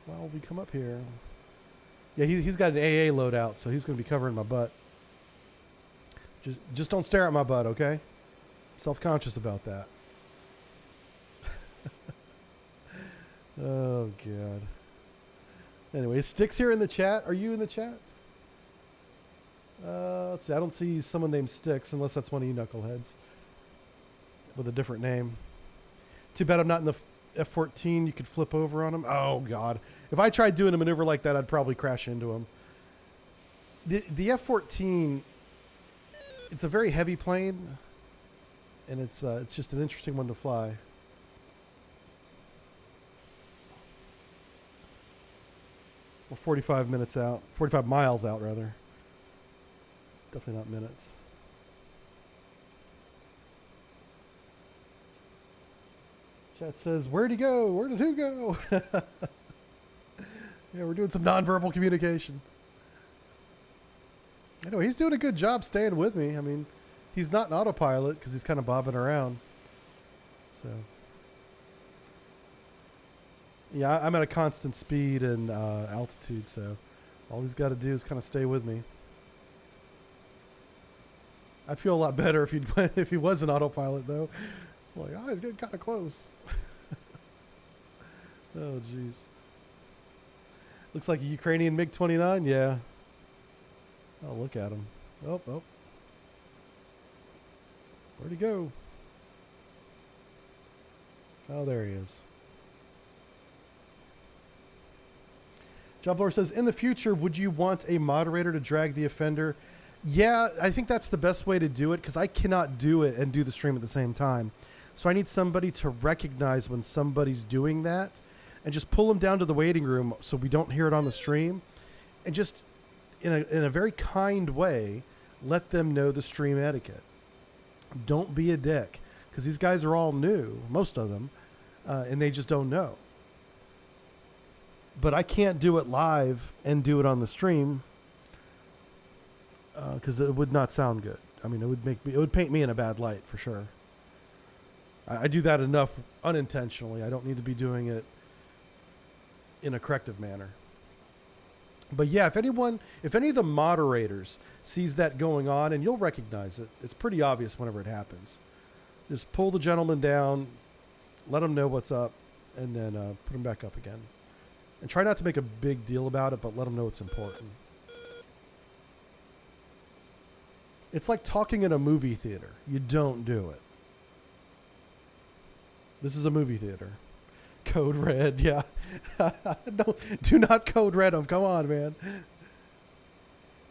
Well, we come up here. Yeah, he's got an AA loadout, so he's gonna be covering my butt. Just don't stare at my butt, okay? Self-conscious about that. Oh God. Anyway, Sticks here in the chat. Are you in the chat? Let's see. I don't see someone named Sticks unless that's one of you knuckleheads with a different name. Too bad I'm not in the F-14. You could flip over on him. Oh God. If I tried doing a maneuver like that, I'd probably crash into him. The F-14, it's a very heavy plane, and it's just an interesting one to fly. We're 45 minutes out. 45 miles out, rather. Definitely not minutes. Chat says, where'd he go? Where did who go? Yeah, we're doing some nonverbal communication. Anyway, he's doing a good job staying with me. I mean, he's not an autopilot because he's kind of bobbing around. So, yeah, I'm at a constant speed and altitude, so all he's got to do is kind of stay with me. I'd feel a lot better if he was an autopilot, though. Like, oh, he's getting kind of close. Oh, jeez. Looks like a Ukrainian MiG-29, yeah. Oh, look at him. Oh. Where'd he go? Oh, there he is. Jumbler says, in the future, would you want a moderator to drag the offender? Yeah, I think that's the best way to do it because I cannot do it and do the stream at the same time. So I need somebody to recognize when somebody's doing that and just pull them down to the waiting room so we don't hear it on the stream. And just in a very kind way, let them know the stream etiquette. Don't be a dick because these guys are all new, most of them, and they just don't know. But I can't do it live and do it on the stream because it would not sound good. I mean, it would paint me in a bad light for sure. I do that enough unintentionally. I don't need to be doing it in a corrective manner. But yeah, if any of the moderators sees that going on, and you'll recognize it, it's pretty obvious whenever it happens. Just pull the gentleman down, let him know what's up, and then put him back up again. And try not to make a big deal about it, but let him know it's important. It's like talking in a movie theater. You don't do it. This is a movie theater. Code red, yeah. Do not code red them. Come on, man.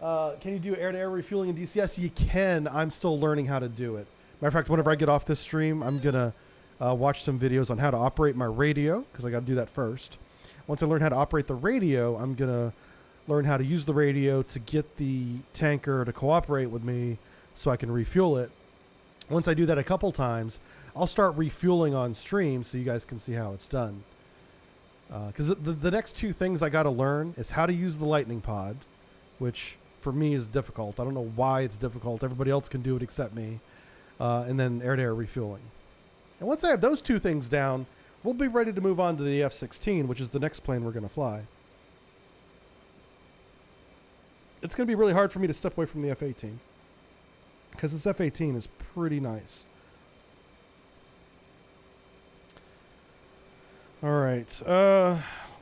Can you do air-to-air refueling in DCS? You can. I'm still learning how to do it. Matter of fact, whenever I get off this stream, I'm going to watch some videos on how to operate my radio, because I got to do that first. Once I learn how to operate the radio, I'm going to learn how to use the radio to get the tanker to cooperate with me so I can refuel it. Once I do that a couple times, I'll start refueling on stream so you guys can see how it's done. Because the next two things I got to learn is how to use the lightning pod, which for me is difficult. I don't know why it's difficult. Everybody else can do it except me. And then air-to-air refueling. And once I have those two things down, we'll be ready to move on to the F-16, which is the next plane we're going to fly. It's going to be really hard for me to step away from the F-18. Because this F-18 is pretty nice. All right.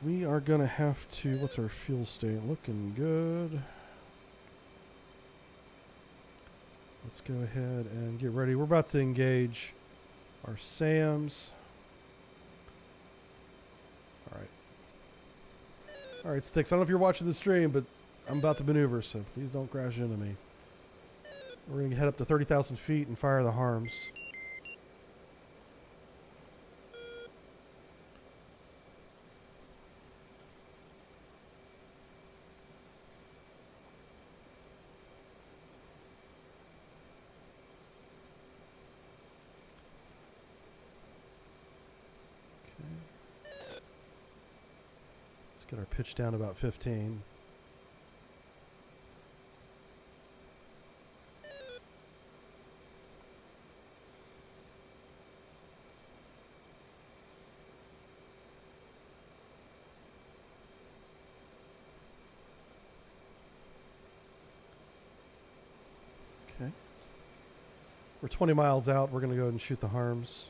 We are going to have to... What's our fuel state? Looking good. Let's go ahead and get ready. We're about to engage our SAMs. All right. All right, Sticks. I don't know if you're watching the stream, but I'm about to maneuver, so please don't crash into me. We're going to head up to 30,000 feet and fire the harms. Let's get our pitch down to about 15. Okay. We're 20 miles out. We're going to go ahead and shoot the harms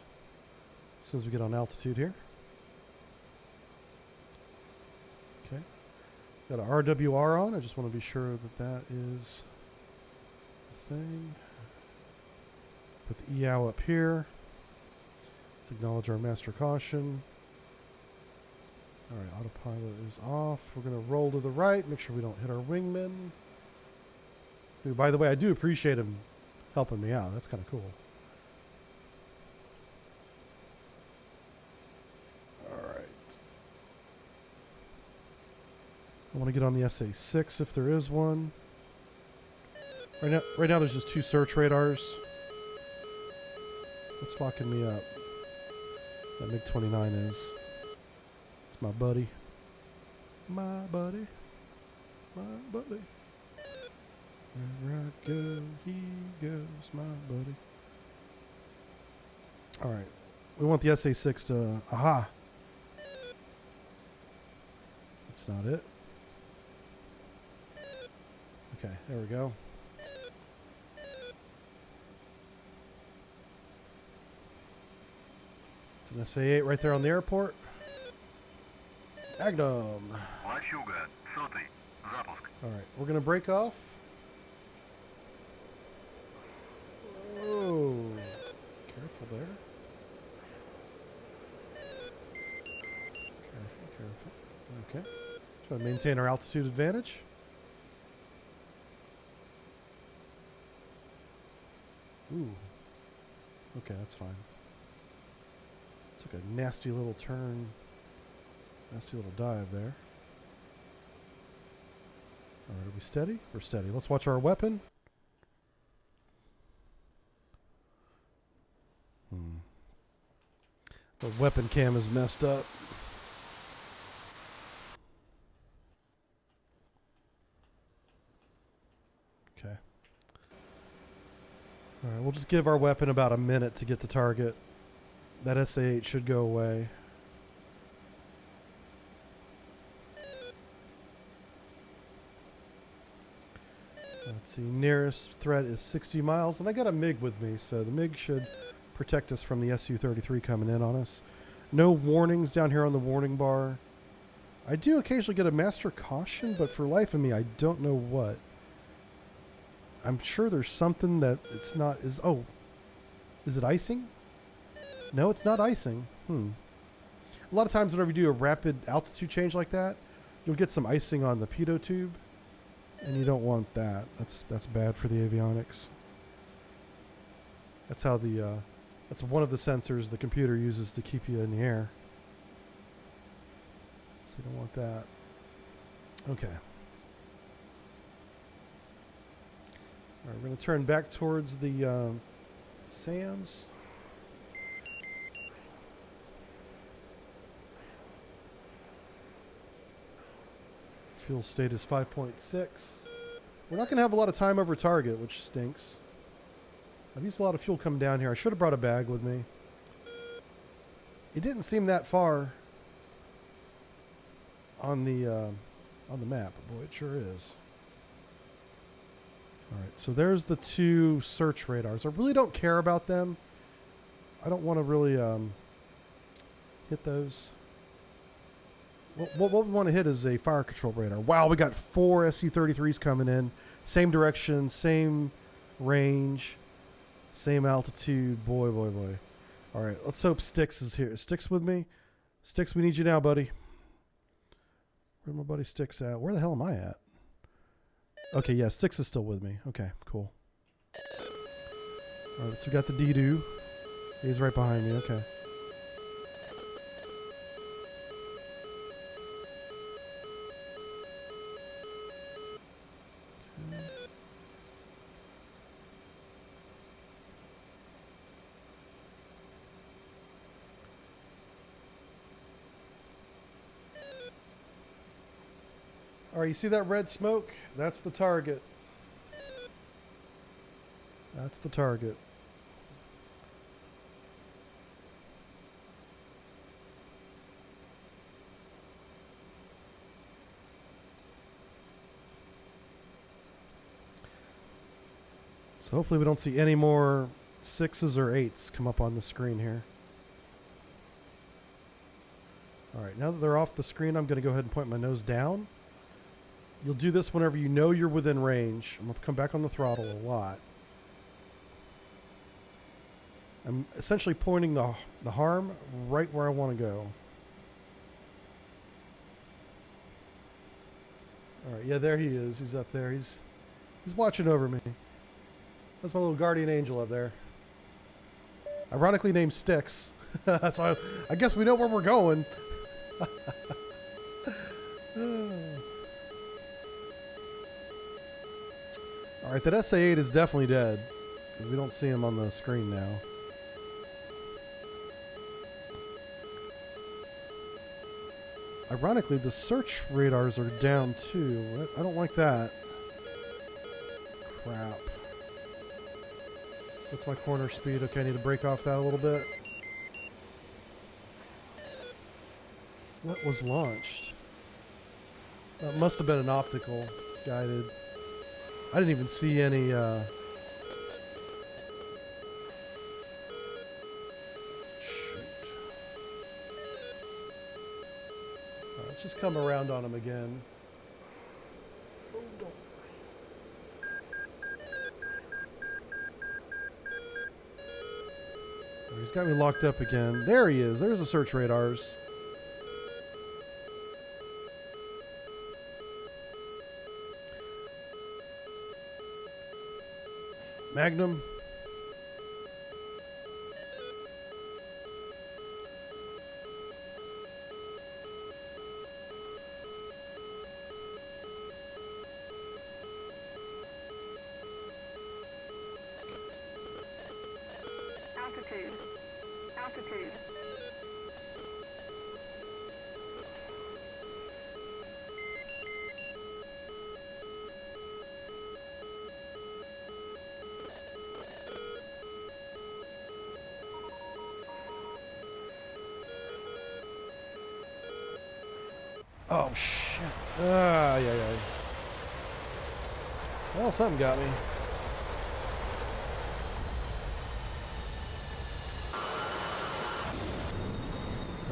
as soon as we get on altitude here. Okay. Got an RWR on. I just want to be sure that that is the thing. Put the EOW up here. Let's acknowledge our master caution. All right, autopilot is off. We're going to roll to the right, make sure we don't hit our wingman. Dude, by the way, I do appreciate him helping me out. That's kind of cool. All right. I want to get on the SA-6 if there is one. Right now there's just 2 search radars. What's locking me up? That MiG-29 is. It's my buddy. My buddy. My buddy. Where I go, he goes, my buddy. All right. We want the SA-6 to... Aha! That's not it. Okay, there we go. It's an SA-8 right there on the airport. Magnum. All right, we're going to break off. Oh, careful there. Careful. Okay. Try to maintain our altitude advantage. Ooh. Okay, that's fine. Took a nasty little turn. Nasty little dive there. All right, are we steady? We're steady. Let's watch our weapon. The weapon cam is messed up. Okay. All right, we'll just give our weapon about a minute to get to target. That SA-8 should go away. Let's see, nearest threat is 60 miles, and I got a MiG with me, so the MiG should protect us from the Su-33 coming in on us. No warnings down here on the warning bar. I do occasionally get a master caution, but for life of me, I don't know what. I'm sure there's something that it's not. Is it icing? No, it's not icing. A lot of times whenever you do a rapid altitude change like that, you'll get some icing on the pitot tube, and you don't want that. That's bad for the avionics. That's how that's one of the sensors the computer uses to keep you in the air. So you don't want that. Okay. All right, we're going to turn back towards the SAMs. Fuel state is 5.6. We're not going to have a lot of time over target, which stinks. I've used a lot of fuel coming down here. I should have brought a bag with me. It didn't seem that far on the map, but boy, it sure is. All right, so there's the 2 search radars. I really don't care about them. I don't want to really hit those. What we want to hit is a fire control radar. Wow, we got 4 Su-33s coming in. Same direction, same range, same altitude. Boy, boy, boy. All right, let's hope Styx is here. Styx with me? Styx, we need you now, buddy. Where my buddy Sticks at? Where the hell am I at? Okay, yeah, Sticks is still with me. Okay, cool. All right, so we got the Dee-Doo. He's right behind me. Okay. All right, you see that red smoke? That's the target. That's the target. So hopefully we don't see any more 6s or 8s come up on the screen here. All right, now that they're off the screen, I'm going to go ahead and point my nose down. You'll do this whenever you know you're within range. I'm going to come back on the throttle a lot. I'm essentially pointing the harm right where I want to go. All right, yeah, there he is. He's up there. He's watching over me. That's my little guardian angel up there. Ironically named Sticks. So I guess we know where we're going. All right, that SA-8 is definitely dead because we don't see him on the screen now. Ironically, the search radars are down too. I don't like that. Crap. What's my corner speed? Okay, I need to break off that a little bit. What was launched? That must have been an optical guided. I didn't even see any shoot. Let's just come around on him again. Oh, don't. Oh, he's got me locked up again. There he is. There's the search radars. Magnum. Altitude. Altitude. Oh, shit. Ah, yeah. Well, something got me.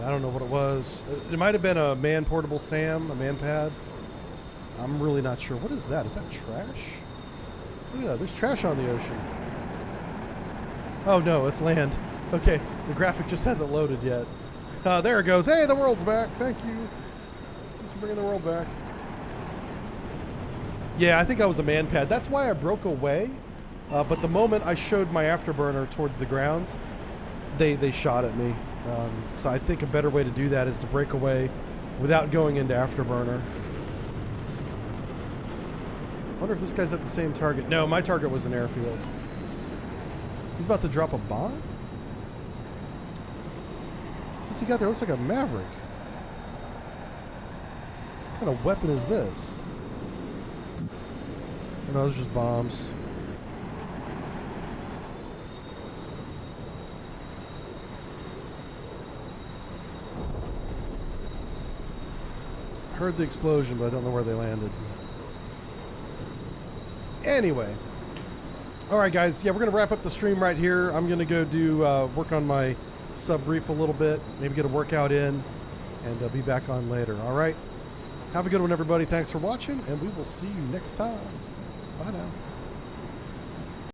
I don't know what it was. It might have been a man portable SAM, a man pad. I'm really not sure. What is that? Is that trash? Look at that. There's trash on the ocean. Oh, no, it's land. Okay, the graphic just hasn't loaded yet. There it goes. Hey, the world's back. Thank you. Thanks for bringing the world back. Yeah, I think I was a man pad. That's why I broke away. But the moment I showed my afterburner towards the ground, they shot at me. So I think a better way to do that is to break away without going into afterburner. I wonder if this guy's at the same target. No, my target was an airfield. He's about to drop a bomb? What's he got there? Looks like a Maverick. What kind of weapon is this? Oh, no, those are just bombs. Heard the explosion, but I don't know where they landed. Anyway. Alright guys, yeah, we're going to wrap up the stream right here. I'm going to go do work on my sub-brief a little bit, maybe get a workout in, and be back on later. Alright? Have a good one, everybody. Thanks for watching, and we will see you next time. Bye now.